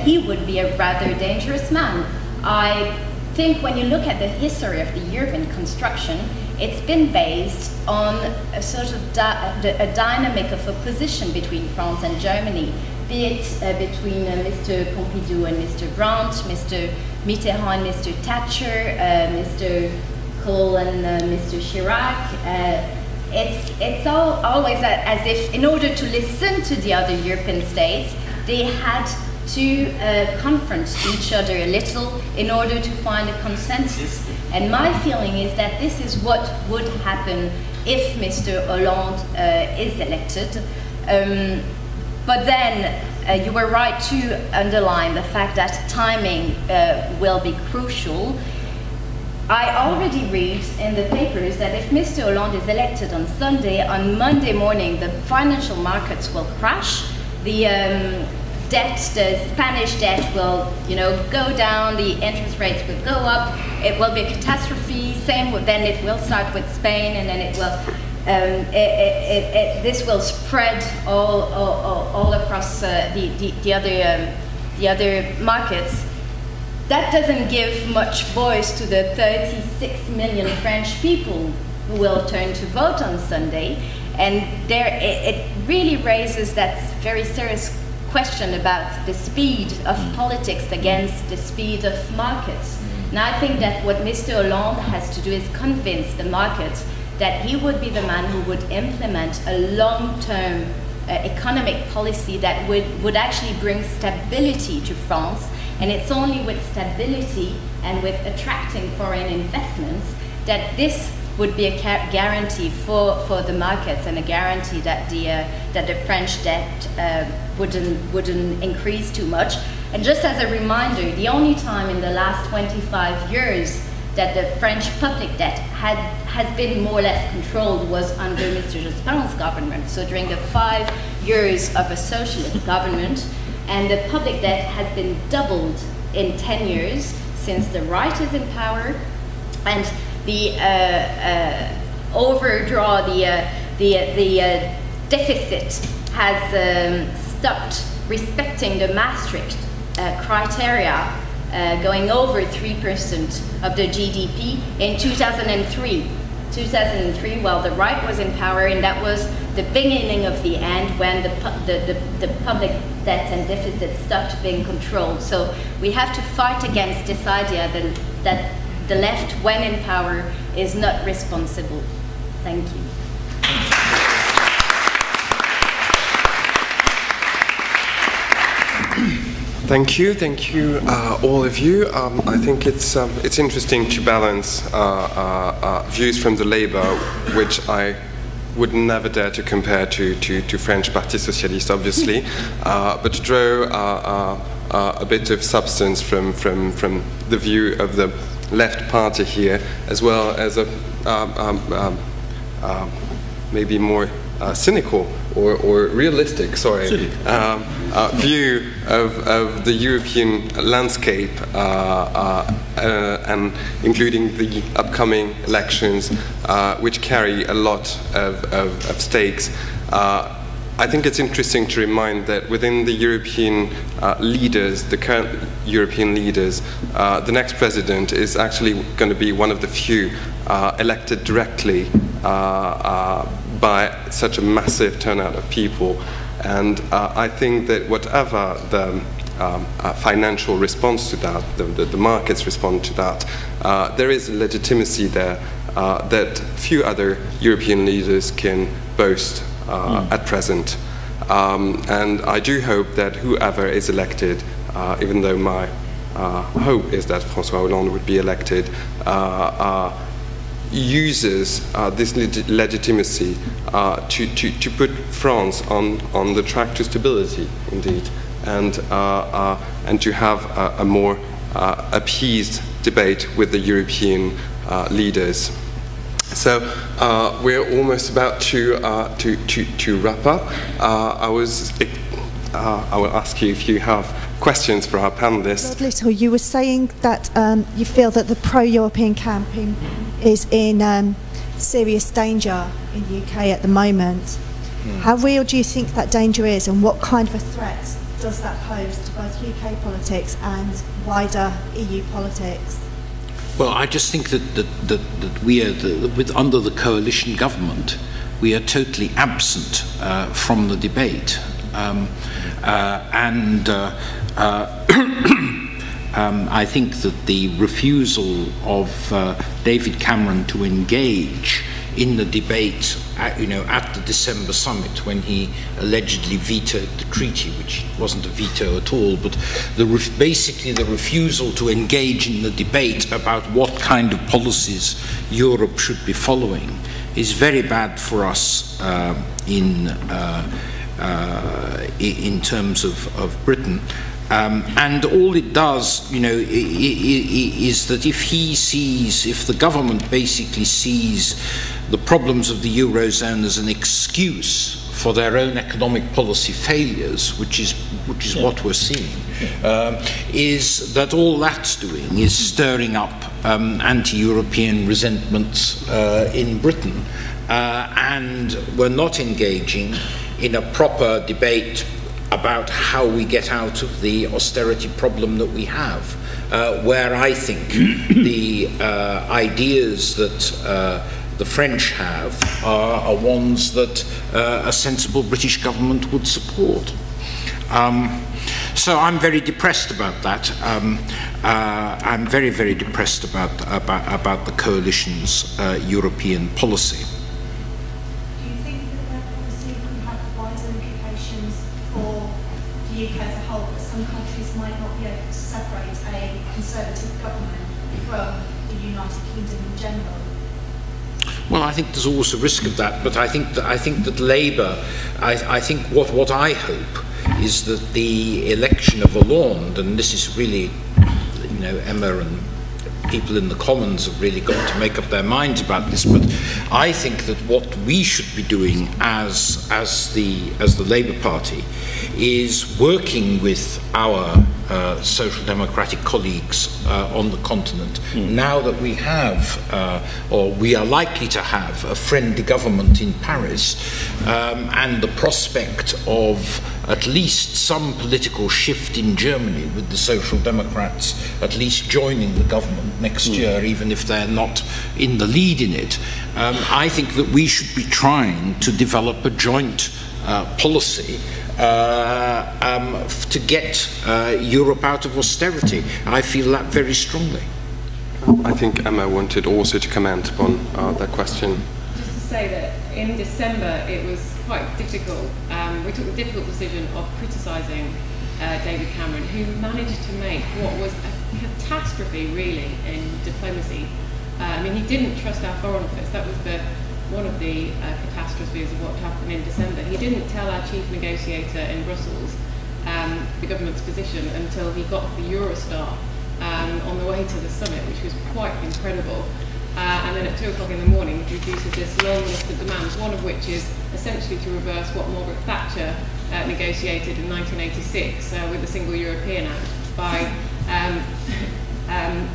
he would be a rather dangerous man. I think when you look at the history of the European construction, it's been based on a sort of a dynamic of opposition between France and Germany, be it between Mr. Pompidou and Mr. Brandt, Mr. Mitterrand and Mr. Thatcher, Mr. Kohl and Mr. Chirac. It's always as if, in order to listen to the other European states, they had to confront each other a little in order to find a consensus. And my feeling is that this is what would happen if Mr. Hollande is elected. But then you were right to underline the fact that timing will be crucial. I already read in the papers that if Mr. Hollande is elected on Sunday, on Monday morning the financial markets will crash. The Spanish debt will, go down. The interest rates will go up. It will be a catastrophe. Then it will start with Spain, and then it will. This will spread all across the other markets. That doesn't give much voice to the 36 million French people who will turn to vote on Sunday, and it really raises that very serious question about the speed of politics against the speed of markets. And I think that what Mr. Hollande has to do is convince the markets that he would be the man who would implement a long-term economic policy that would actually bring stability to France. And it's only with stability and with attracting foreign investments that this would be a guarantee for the markets, and a guarantee that the French debt wouldn't increase too much. And just as a reminder, the only time in the last 25 years that the French public debt has been more or less controlled was under Mr. Jospin's government. So during the 5 years of a socialist government, and the public debt has been doubled in 10 years since the right is in power, and the the deficit has stopped respecting the Maastricht criteria, going over 3% of the GDP in 2003. 2003, while the right was in power, and that was the beginning of the end when the public debt and deficit stopped being controlled. So we have to fight against this idea that the left, when in power, is not responsible. Thank you. Thank you, all of you. I think it's interesting to balance views from the Labour, which I would never dare to compare to French Parti Socialiste, obviously, but to draw a bit of substance from the view of the left party here, as well as a maybe more cynical or realistic, view of the European landscape, and including the upcoming elections, which carry a lot of stakes. I think it's interesting to remind that within the European leaders, the current European leaders, the next president is actually going to be one of the few elected directly by such a massive turnout of people. And I think that whatever the financial response to that, the markets respond to that, there is a legitimacy there that few other European leaders can boast at present. And I do hope that whoever is elected, even though my hope is that François Hollande would be elected, uses this legitimacy to put France on the track to stability, indeed, and to have a more appeased debate with the European leaders. So we're almost about to wrap up. I will ask you if you have questions for our panelists. Lord Little, you were saying that you feel that the pro-European campaign is in serious danger in the UK at the moment. How real do you think that danger is, and what kind of a threat does that pose to both UK politics and wider EU politics? Well, I just think that we are, under the coalition government, we are totally absent from the debate. I think that the refusal of David Cameron to engage in the debate at the December summit, when he allegedly vetoed the treaty, which wasn't a veto at all, but basically the refusal to engage in the debate about what kind of policies Europe should be following is very bad for us in terms of Britain. And all it does, is that if the government basically sees the problems of the Eurozone as an excuse for their own economic policy failures, which is what we're seeing, is that all that's doing is stirring up anti-European resentments in Britain, and we're not engaging in a proper debate about how we get out of the austerity problem that we have, where I think the ideas that the French have are ones that a sensible British government would support. So I'm very depressed about that. I'm very, very depressed about the coalition's European policy. The UK as a whole, but some countries might not be able to separate a Conservative government from the United Kingdom in general? Well, I think there's always a risk of that, but I think that Labour, I think what I hope is that the election of Hollande, and this is really, Emma and people in the Commons have really got to make up their minds about this, but I think that what we should be doing as the Labour Party is working with our social democratic colleagues on the continent, now that we have, or we are likely to have, a friendly government in Paris, and the prospect of at least some political shift in Germany, with the Social Democrats at least joining the government next year, even if they're not in the lead in it. I think that we should be trying to develop a joint policy to get Europe out of austerity. I feel that very strongly. I think Emma wanted also to comment upon that question. Just to say that in December it was quite difficult. We took the difficult decision of criticising David Cameron, who managed to make what was a catastrophe really in diplomacy. I mean, he didn't trust our foreign affairs. That was one of the catastrophes of what happened in December. He didn't tell our chief negotiator in Brussels the government's position until he got off the Eurostar on the way to the summit, which was quite incredible. And then at 2 o'clock in the morning, he produces this long list of demands, one of which is essentially to reverse what Margaret Thatcher negotiated in 1986 with the Single European Act by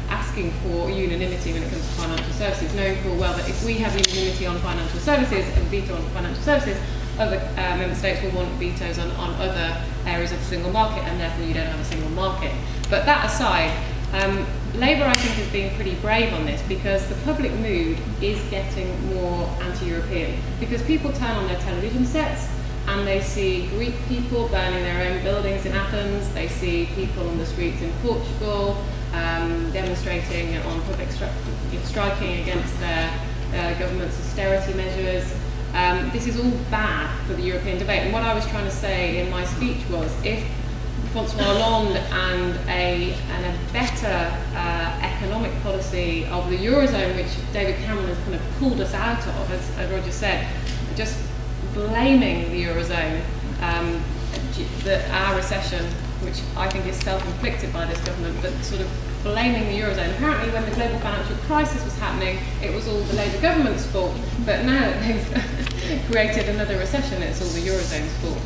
asking for unanimity when it comes to financial services, knowing full well that if we have unanimity on financial services and veto on financial services, other member states will want vetoes on other areas of the single market, and therefore you don't have a single market. But that aside, Labour, I think, has been pretty brave on this, because the public mood is getting more anti-European, because people turn on their television sets and they see Greek people burning their own buildings in Athens, they see people on the streets in Portugal demonstrating on public striking against their government's austerity measures. This is all bad for the European debate. And what I was trying to say in my speech was, if François Hollande and a better economic policy of the Eurozone, which David Cameron has kind of pulled us out of, as Roger said, just blaming the Eurozone, our recession, which I think is self-inflicted by this government, but sort of blaming the Eurozone. Apparently when the global financial crisis was happening, it was all the Labour government's fault, but now that they've created another recession, it's all the Eurozone's fault.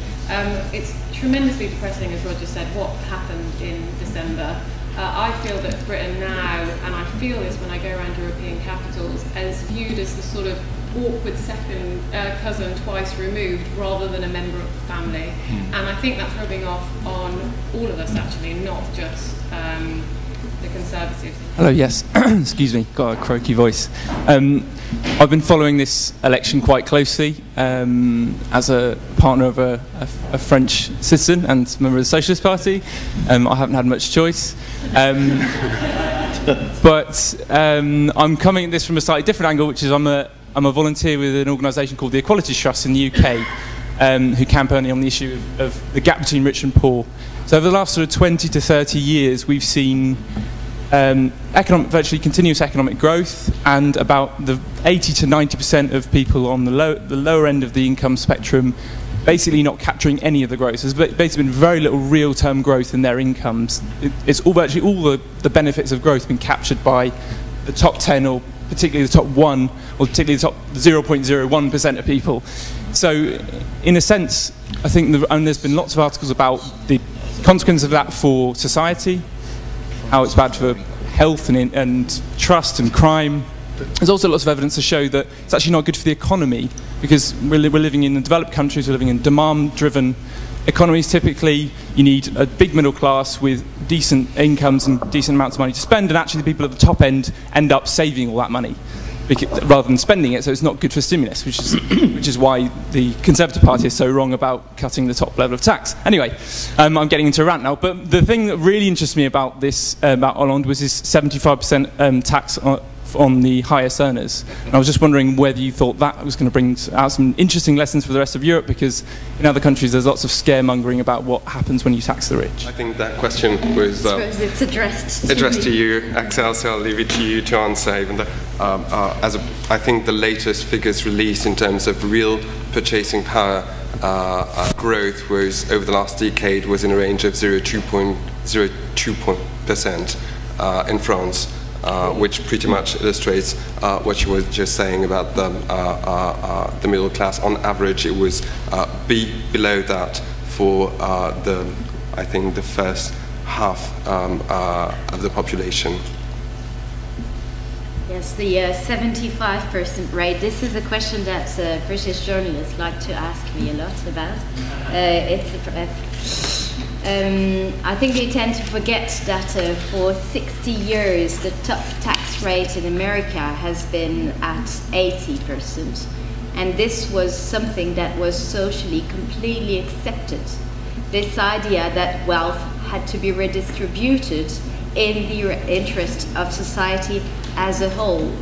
It's tremendously depressing, as Roger said, what happened in December. I feel that Britain now, and I feel this when I go around European capitals, is viewed as the sort of awkward second cousin twice removed, rather than a member of the family. And I think that's rubbing off on all of us, actually, not just the Conservatives. Hello, yes. Excuse me, got a croaky voice. I've been following this election quite closely as a partner of a French citizen and member of the Socialist Party. I haven't had much choice. But I'm coming at this from a slightly different angle, which is I'm a volunteer with an organisation called the Equality Trust in the UK, who campaign on the issue of the gap between rich and poor. So over the last sort of 20 to 30 years, we've seen virtually continuous economic growth, and about the 80 to 90% of people on the lower end of the income spectrum basically not capturing any of the growth. There's basically been very little real-term growth in their incomes. It's virtually all the benefits of growth have been captured by the top 10, or particularly the top 1, or particularly the top 0.01% of people. So, in a sense, I think and there's been lots of articles about the consequences of that for society, how it's bad for health and trust and crime. There's also lots of evidence to show that it's actually not good for the economy, because we're living in the developed countries, we're living in demand-driven economies. Typically, you need a big middle class with decent incomes and decent amounts of money to spend, and actually the people at the top end end up saving all that money rather than spending it, so it's not good for stimulus, which is why the Conservative Party is so wrong about cutting the top level of tax. Anyway, I'm getting into a rant now, but the thing that really interests me about this, about Hollande, was his 75% tax on the highest earners. And I was just wondering whether you thought that was going to bring out some interesting lessons for the rest of Europe, because in other countries there's lots of scaremongering about what happens when you tax the rich. I think that question was it's addressed to you, Axel, so I'll leave it to you to answer. Even though, I think the latest figures released in terms of real purchasing power growth was, over the last decade, was in a range of 0.02% in France. Which pretty much illustrates what you were just saying about the middle class. On average, it was below that for I think the first half of the population. Yes, the 75% rate. This is a question that British journalists like to ask me a lot about. I think they tend to forget that for 60 years the top tax rate in America has been at 80%, and this was something that was socially completely accepted. This idea that wealth had to be redistributed in the interest of society as a whole.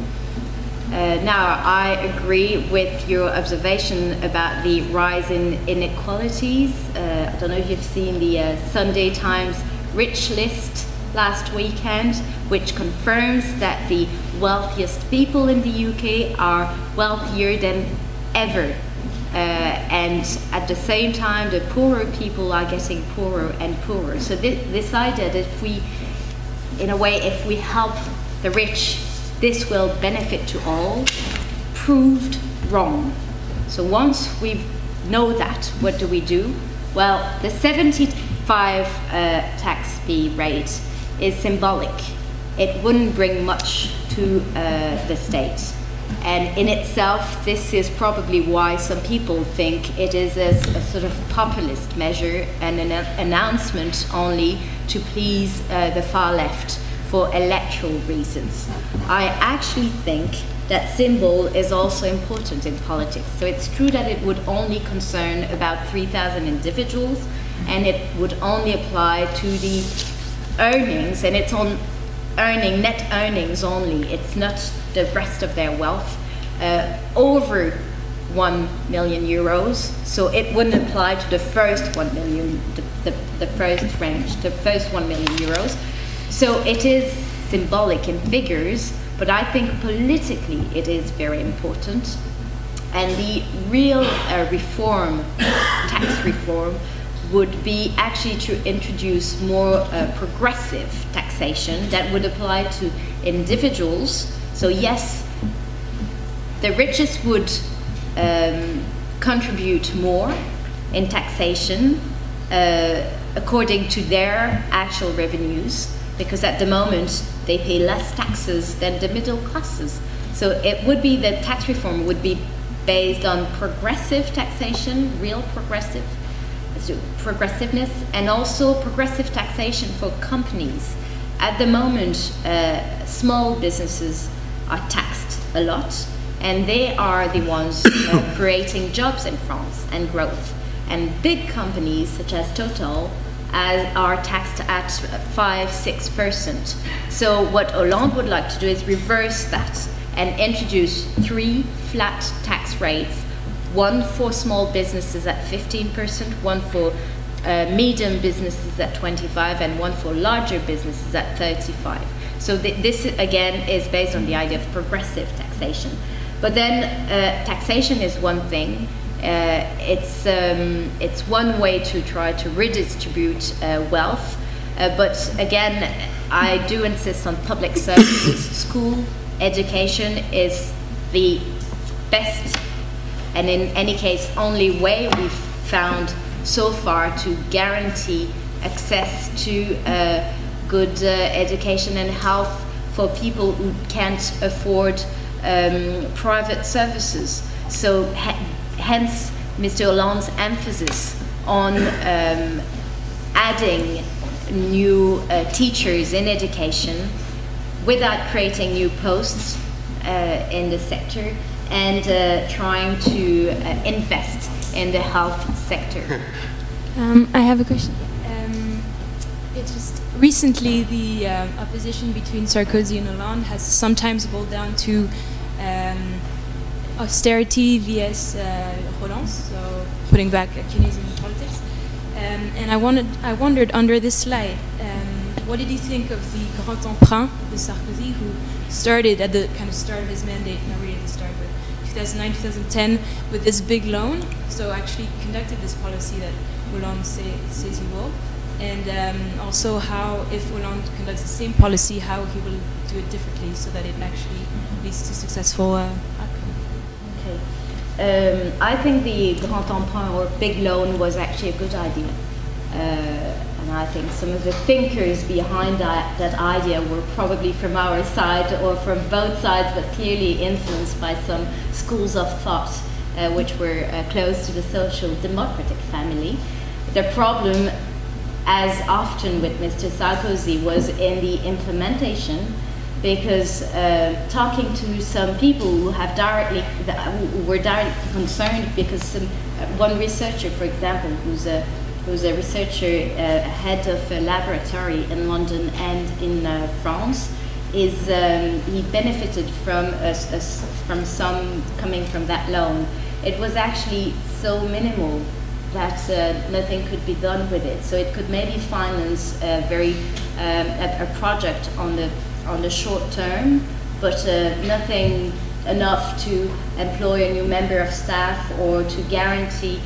Now, I agree with your observation about the rise in inequalities. I don't know if you've seen the Sunday Times Rich List last weekend, which confirms that the wealthiest people in the UK are wealthier than ever. And at the same time, the poorer people are getting poorer and poorer. So this idea that if we help the rich, this will benefit to all, proved wrong. So once we know that, what do we do? Well, the 75 tax fee rate is symbolic. It wouldn't bring much to the state. And in itself, this is probably why some people think it is a sort of populist measure and an announcement only to please the far left for electoral reasons. I actually think that symbol is also important in politics. So it's true that it would only concern about 3,000 individuals, and it would only apply to the earnings, and it's on net earnings only. It's not the rest of their wealth over 1 million euros. So it wouldn't apply to the first 1 million, the first range, the first 1 million euros. So it is symbolic in figures, but I think politically it is very important. And the real reform, tax reform, would be actually to introduce more progressive taxation that would apply to individuals. So yes, the richest would contribute more in taxation according to their actual revenues, because at the moment they pay less taxes than the middle classes. So it would be, the tax reform would be based on progressive taxation, real progressiveness, and also progressive taxation for companies. At the moment, small businesses are taxed a lot, and they are the ones creating jobs in France and growth. And big companies such as Total are taxed at 5–6%. So what Hollande would like to do is reverse that and introduce 3 flat tax rates, one for small businesses at 15%, one for medium businesses at 25%, and one for larger businesses at 35%. So this again is based on the idea of progressive taxation. But then taxation is one thing. It's one way to try to redistribute wealth. But again, I do insist on public services. School education is the best, and in any case, only way we've found so far to guarantee access to good education and health for people who can't afford private services. So hence Mr. Hollande's emphasis on adding new teachers in education without creating new posts in the sector, and trying to invest in the health sector. I have a question. It just recently the opposition between Sarkozy and Hollande has sometimes boiled down to austerity vs relance, so putting back Keynesian politics. And I wondered under this slide, what did you think of the Grand Emprunt with Sarkozy, who started at the kind of start of his mandate, not really at the start, but 2009, 2010, with this big loan, so actually conducted this policy that Hollande says he will, and also how, if Hollande conducts the same policy, how he will do it differently so that it actually leads to successful outcome. Okay. I think the Grand Emprunt, or big loan, was actually a good idea. And I think some of the thinkers behind that idea were probably from our side or from both sides, but clearly influenced by some schools of thought which were close to the social democratic family. The problem, as often with Mr. Sarkozy, was in the implementation, because talking to some people who have who were directly concerned, because one researcher, for example, who's a researcher, head of a laboratory in London and in France, he benefited from some coming from that loan. It was actually so minimal that nothing could be done with it. So it could maybe finance a project on the short term, but nothing enough to employ a new member of staff or to guarantee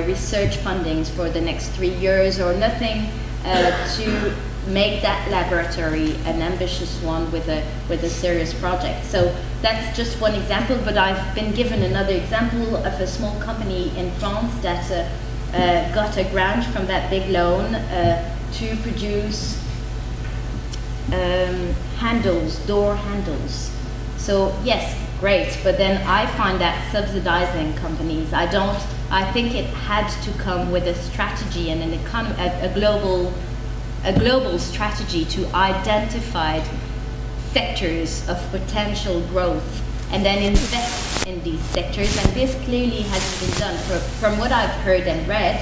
research fundings for the next 3 years, or nothing to make that laboratory an ambitious one with a serious project. So that's just one example, but I've been given another example of a small company in France that got a grant from that big loan to produce handles, door handles. So yes, great. But then I find that subsidizing companies. I think it had to come with a strategy and a global strategy to identify sectors of potential growth and then invest in these sectors. And this clearly hasn't been done. From what I've heard and read,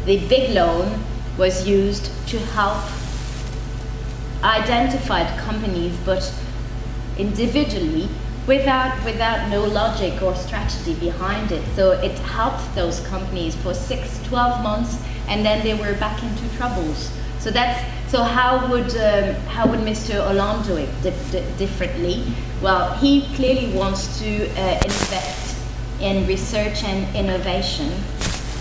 the big loan was used to help identified companies, but individually, without no logic or strategy behind it. So it helped those companies for 6-12 months, and then they were back into troubles. So how would Mr. Hollande do it differently? Well, he clearly wants to invest in research and innovation,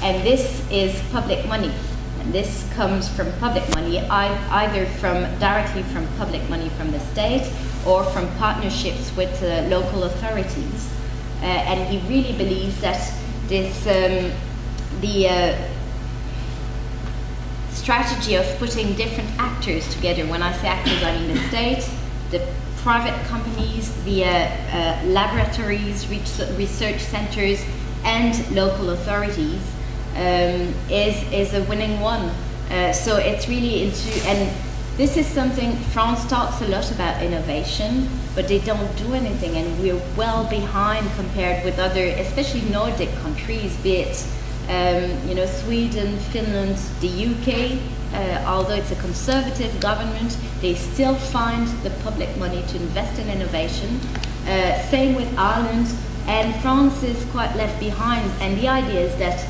and this is public money. And this comes from public money, either directly from public money from the state or from partnerships with local authorities. And he really believes that this the strategy of putting different actors together. When I say actors, I mean the state, the private companies, the laboratories, research centers, and local authorities is a winning one. So it's really and this is something, France talks a lot about innovation, but they don't do anything, and we're well behind compared with other, especially Nordic countries, be it Sweden, Finland, the UK. Although it's a conservative government, they still find the public money to invest in innovation. Same with Ireland, and France is quite left behind. And the idea is that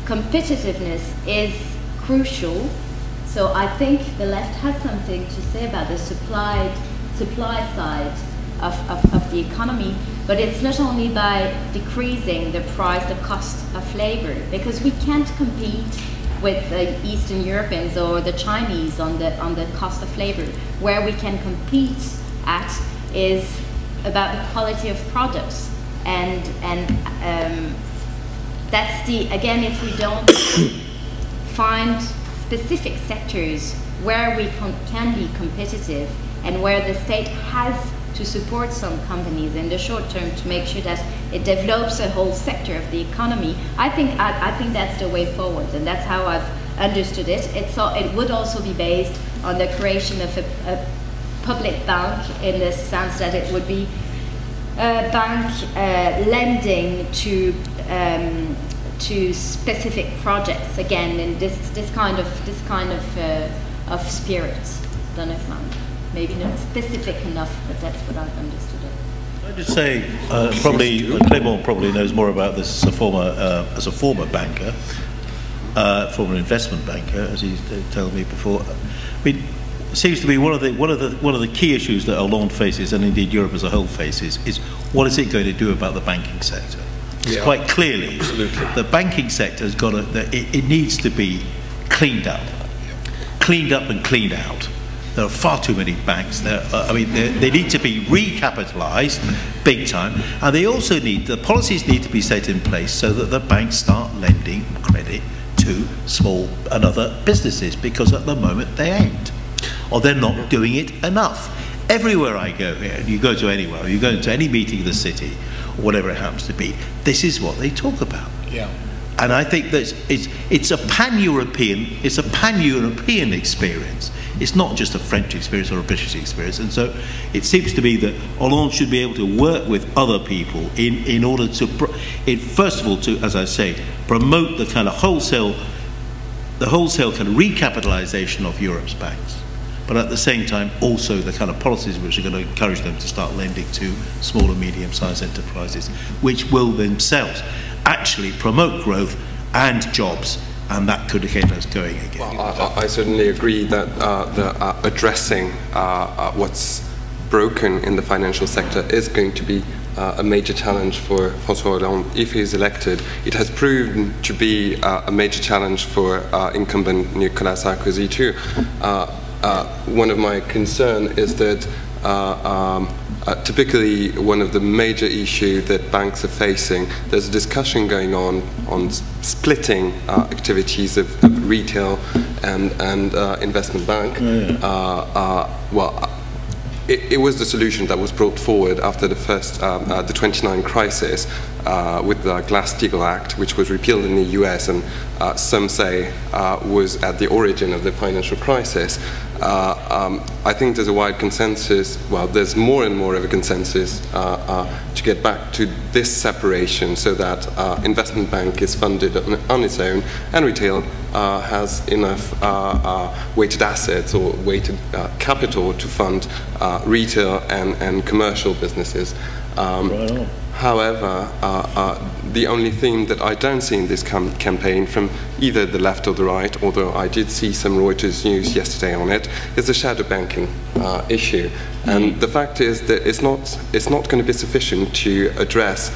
competitiveness is crucial. So I think the left has something to say about the supply side of the economy, but it's not only by decreasing the cost of labor, because we can't compete with Eastern Europeans or the Chinese on the cost of labor. Where we can compete at is about the quality of products, and that's again, if we don't find specific sectors where we can be competitive and where the state has to support some companies in the short term to make sure that it develops a whole sector of the economy, I think that's the way forward, and that's how I've understood it. It would also be based on the creation of a public bank, in the sense that it would be a bank lending to specific projects, again, in this kind of spirit. Don't know if I'm maybe not specific enough, but that's what I've understood. I'd just say, probably Clément probably knows more about this as a former banker, former investment banker, as he told me before. I mean, it seems to be one of the key issues that Hollande faces, and indeed Europe as a whole faces, is what is it going to do about the banking sector? It's quite clearly the banking sector has got it needs to be cleaned up and cleaned out. There are far too many banks. They need to be recapitalised big time, and they also the policies need to be set in place so that the banks start lending credit to small and other businesses, because at the moment they ain't, or they're not doing it enough. Everywhere I go here, and you go to anywhere, you go to any meeting of the city, or whatever it happens to be, this is what they talk about. Yeah. And I think that it's a pan-European experience. It's not just a French experience or a British experience. And so it seems to me that Hollande should be able to work with other people in order to, first of all, to, as I say, promote the kind of wholesale kind of recapitalisation of Europe's banks, but at the same time also the kind of policies which are going to encourage them to start lending to small and medium-sized enterprises, which will themselves actually promote growth and jobs, and that could get us going again. Well, I certainly agree that addressing what's broken in the financial sector is going to be a major challenge for François Hollande if he is elected. It has proven to be a major challenge for incumbent Nicolas Sarkozy too. One of my concerns is that typically one of the major issues that banks are facing, there's a discussion going on splitting activities of retail and investment bank. it was the solution that was brought forward after the 29 crisis with the Glass-Steagall Act, which was repealed in the US and some say was at the origin of the financial crisis. I think there's a wide consensus, well, there's more and more of a consensus to get back to this separation so that investment bank is funded on its own and retail has enough weighted assets or weighted capital to fund retail and commercial businesses. Right on. However, the only theme that I don't see in this campaign from either the left or the right, although I did see some Reuters news yesterday on it, is the shadow banking issue. And the fact is that it's not going to be sufficient to address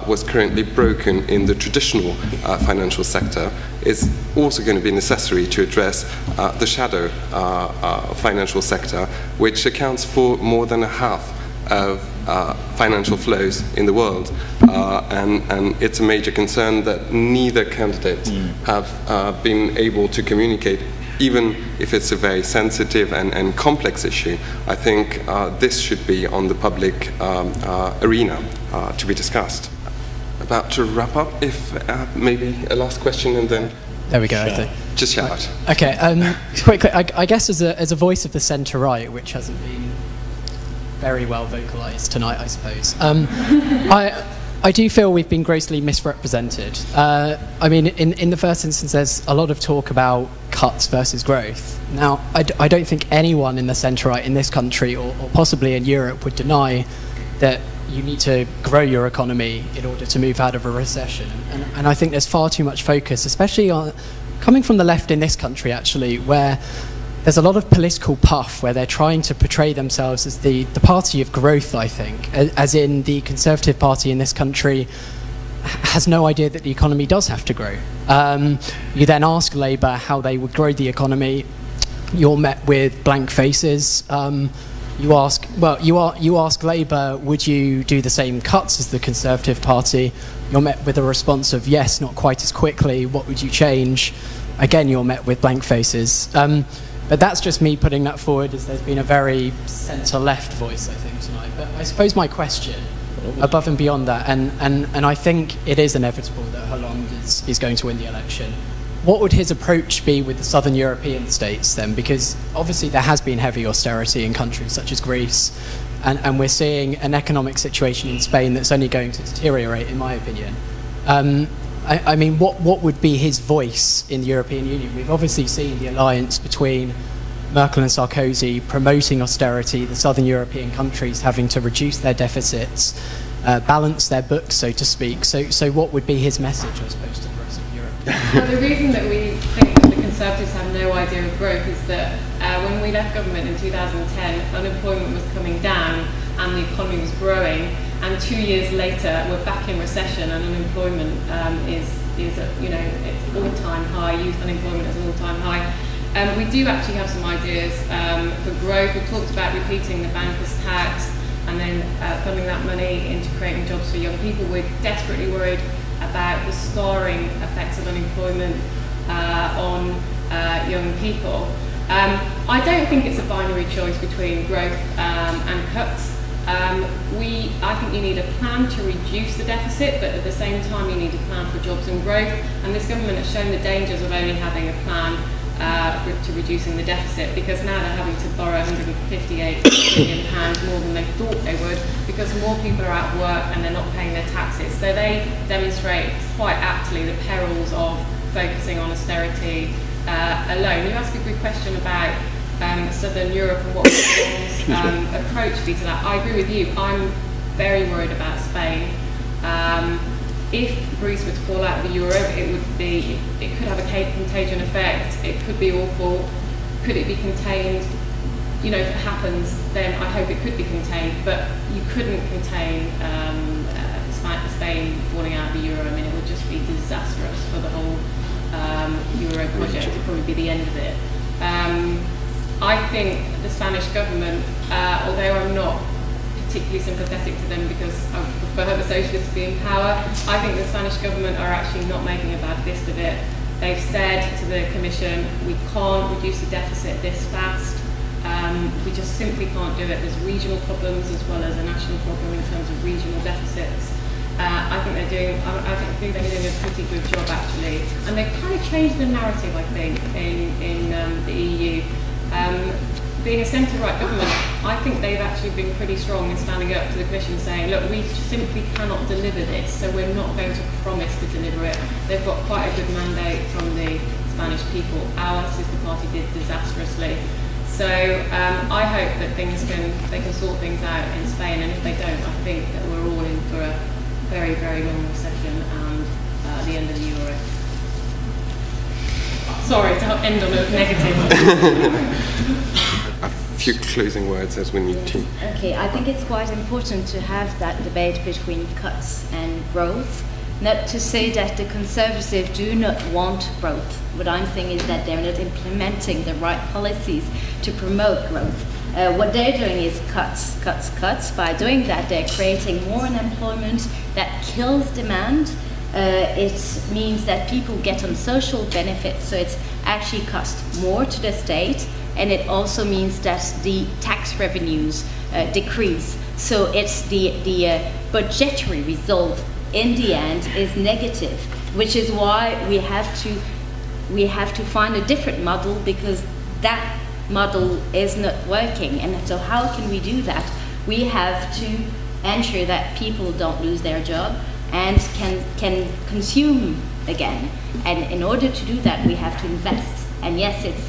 what's currently broken in the traditional financial sector. It's also going to be necessary to address the shadow financial sector, which accounts for more than a half of financial flows in the world, and it's a major concern that neither candidate have been able to communicate, even if it's a very sensitive and complex issue. I think this should be on the public arena to be discussed. About to wrap up, if maybe a last question and then... There we go, I think. Just shout. Okay, quickly, I guess as a voice of the centre-right, which hasn't been very well vocalised tonight, I suppose. I do feel we've been grossly misrepresented. I mean, in the first instance, there's a lot of talk about cuts versus growth. Now, I don't think anyone in the centre-right in this country, or possibly in Europe, would deny that you need to grow your economy in order to move out of a recession. And I think there's far too much focus, especially on coming from the left in this country, actually, where there's a lot of political puff where they're trying to portray themselves as the party of growth, I think, as in the Conservative Party in this country has no idea that the economy does have to grow. You then ask Labour how they would grow the economy. You're met with blank faces. You ask Labour, would you do the same cuts as the Conservative Party? You're met with a response of yes, not quite as quickly. What would you change? Again, you're met with blank faces. But that's just me putting that forward, as there's been a very centre-left voice, I think, tonight. But I suppose my question, above and beyond that, and I think it is inevitable that Hollande is going to win the election, what would his approach be with the southern European states then? Because obviously there has been heavy austerity in countries such as Greece, and we're seeing an economic situation in Spain that's only going to deteriorate, in my opinion. I mean, what would be his voice in the European Union? We've obviously seen the alliance between Merkel and Sarkozy promoting austerity, the southern European countries having to reduce their deficits, balance their books, so to speak. So what would be his message, I suppose, to the rest of Europe? Well, the reason that we think that the Conservatives have no idea of growth is that when we left government in 2010, unemployment was coming down and the economy was growing. And 2 years later, we're back in recession, and unemployment is it's all-time high. Youth unemployment is all-time high. We do actually have some ideas for growth. We talked about repeating the banker's tax and then funding that money into creating jobs for young people. We're desperately worried about the scarring effects of unemployment on young people. I don't think it's a binary choice between growth and cuts. I think you need a plan to reduce the deficit, but at the same time you need a plan for jobs and growth. And this government has shown the dangers of only having a plan to reducing the deficit, because now they're having to borrow £158 billion more than they thought they would, because more people are out of work and they're not paying their taxes. So they demonstrate quite aptly the perils of focusing on austerity alone. You asked a good question about Southern Europe and what Macron's approach be to that. I agree with you. I'm very worried about Spain. If Greece were to fall out of the euro, it could have a contagion effect. It could be awful. Could it be contained? You know, if it happens, then I hope it could be contained. But you couldn't contain Spain falling out of the euro. I mean, it would just be disastrous for the whole euro project. It would probably be the end of it. I think the Spanish government, although I'm not particularly sympathetic to them because I prefer the socialists to be in power, I think the Spanish government are actually not making a bad fist of it. They've said to the Commission, we can't reduce the deficit this fast. We just simply can't do it. There's regional problems as well as a national problem in terms of regional deficits. I think they're doing a pretty good job actually, and they've kind of changed the narrative. I think in the EU, being a centre-right government, I think they've actually been pretty strong in standing up to the Commission, saying, look, we simply cannot deliver this, so we're not going to promise to deliver it. They've got quite a good mandate from the Spanish people. Our sister party did disastrously. So I hope that they can sort things out in Spain, and if they don't, I think that we're all in for a very, very long recession and the end of the euro. Sorry to end on a negative. A few closing words as we need to. Okay, I think it's quite important to have that debate between cuts and growth. Not to say that the Conservatives do not want growth. What I'm saying is that they're not implementing the right policies to promote growth. What they're doing is cuts. By doing that, they're creating more unemployment that kills demand. It means that people get on social benefits, so it's actually cost more to the state, and it also means that the tax revenues decrease. So it's the budgetary result in the end is negative, which is why we have to find a different model, because that model is not working. And so how can we do that? We have to ensure that people don't lose their job and can consume again. And in order to do that, we have to invest. And yes, it's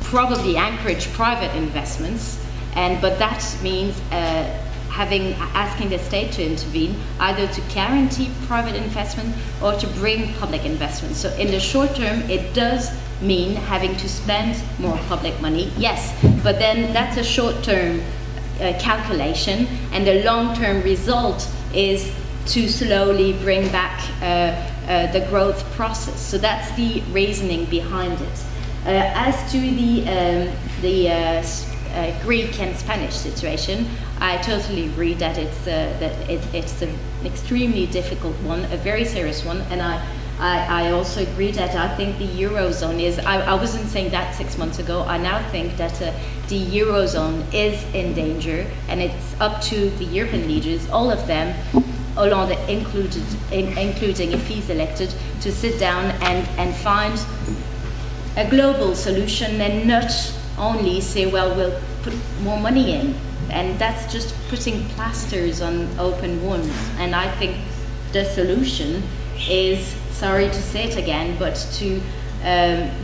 probably encourage private investments, but that means asking the state to intervene, either to guarantee private investment or to bring public investment. So in the short term, it does mean having to spend more public money, yes, but then that's a short-term calculation, and the long-term result is to slowly bring back the growth process. So that's the reasoning behind it. As to the Greek and Spanish situation, I totally agree that it's an extremely difficult one, a very serious one, and I also agree that I think the Eurozone is, I wasn't saying that 6 months ago, I now think that the Eurozone is in danger, and it's up to the European leaders, all of them, Hollande including if he's elected, to sit down and find a global solution, and not only say, well, we'll put more money in. And that's just putting plasters on open wounds. And I think the solution is, sorry to say it again, but to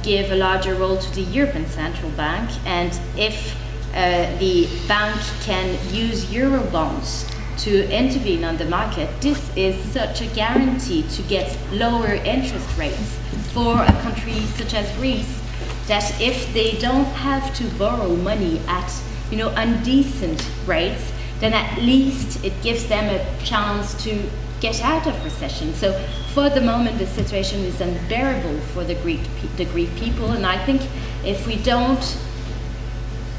give a larger role to the European Central Bank. And if the bank can use Eurobonds to intervene on the market, this is such a guarantee to get lower interest rates for a country such as Greece, that if they don't have to borrow money at undecent rates, then at least it gives them a chance to get out of recession. So for the moment, the situation is unbearable for the Greek people, and I think if we don't,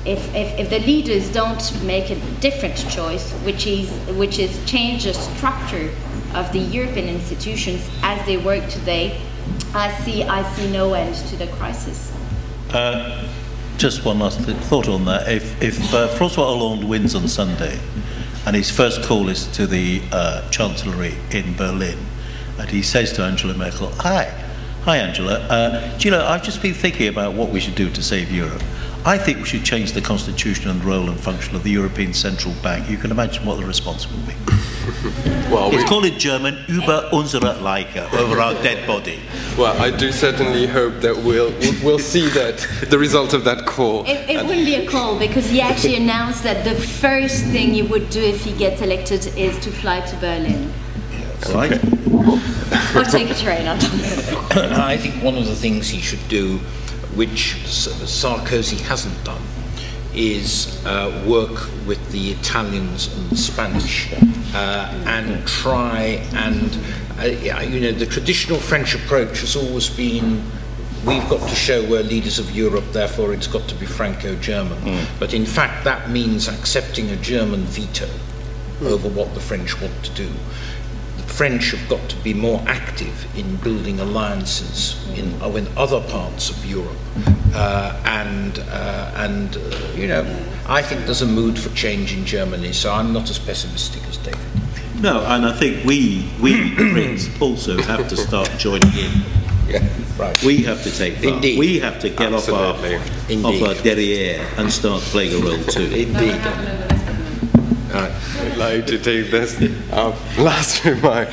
if the leaders don't make a different choice, which is change the structure of the European institutions as they work today, I see no end to the crisis. Just one last thought on that. If François Hollande wins on Sunday, and his first call is to the Chancellery in Berlin, and he says to Angela Merkel, Hi Angela, do you know, I've just been thinking about what we should do to save Europe. I think we should change the constitution and role and function of the European Central Bank. You can imagine what the response will be. Well, it's called in German, über unsere Leiche, over our dead body. Well, I do certainly hope that we'll see that the result of that call. It wouldn't be a call, because he actually announced that the first thing he would do if he gets elected is to fly to Berlin. Right. Or take a train, I don't know. I think one of the things he should do, which Sarkozy hasn't done, is work with the Italians and the Spanish and try and, the traditional French approach has always been, we've got to show we're leaders of Europe, therefore it's got to be Franco-German. But in fact that means accepting a German veto over what the French want to do. French have got to be more active in building alliances with other parts of Europe, and you know, I think there's a mood for change in Germany, so I'm not as pessimistic as David. No, and I think we Brits also have to start joining in. Yeah, right. We have to take part. Indeed. We have to get off our derriere and start playing a role too. Indeed. I'd like to take this last remark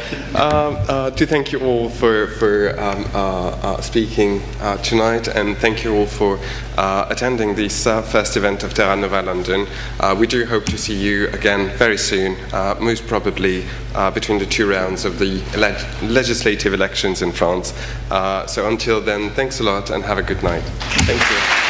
to thank you all for speaking tonight, and thank you all for attending this first event of Terra Nova London. We do hope to see you again very soon, most probably between the two rounds of the legislative elections in France. So until then, thanks a lot and have a good night. Thank you.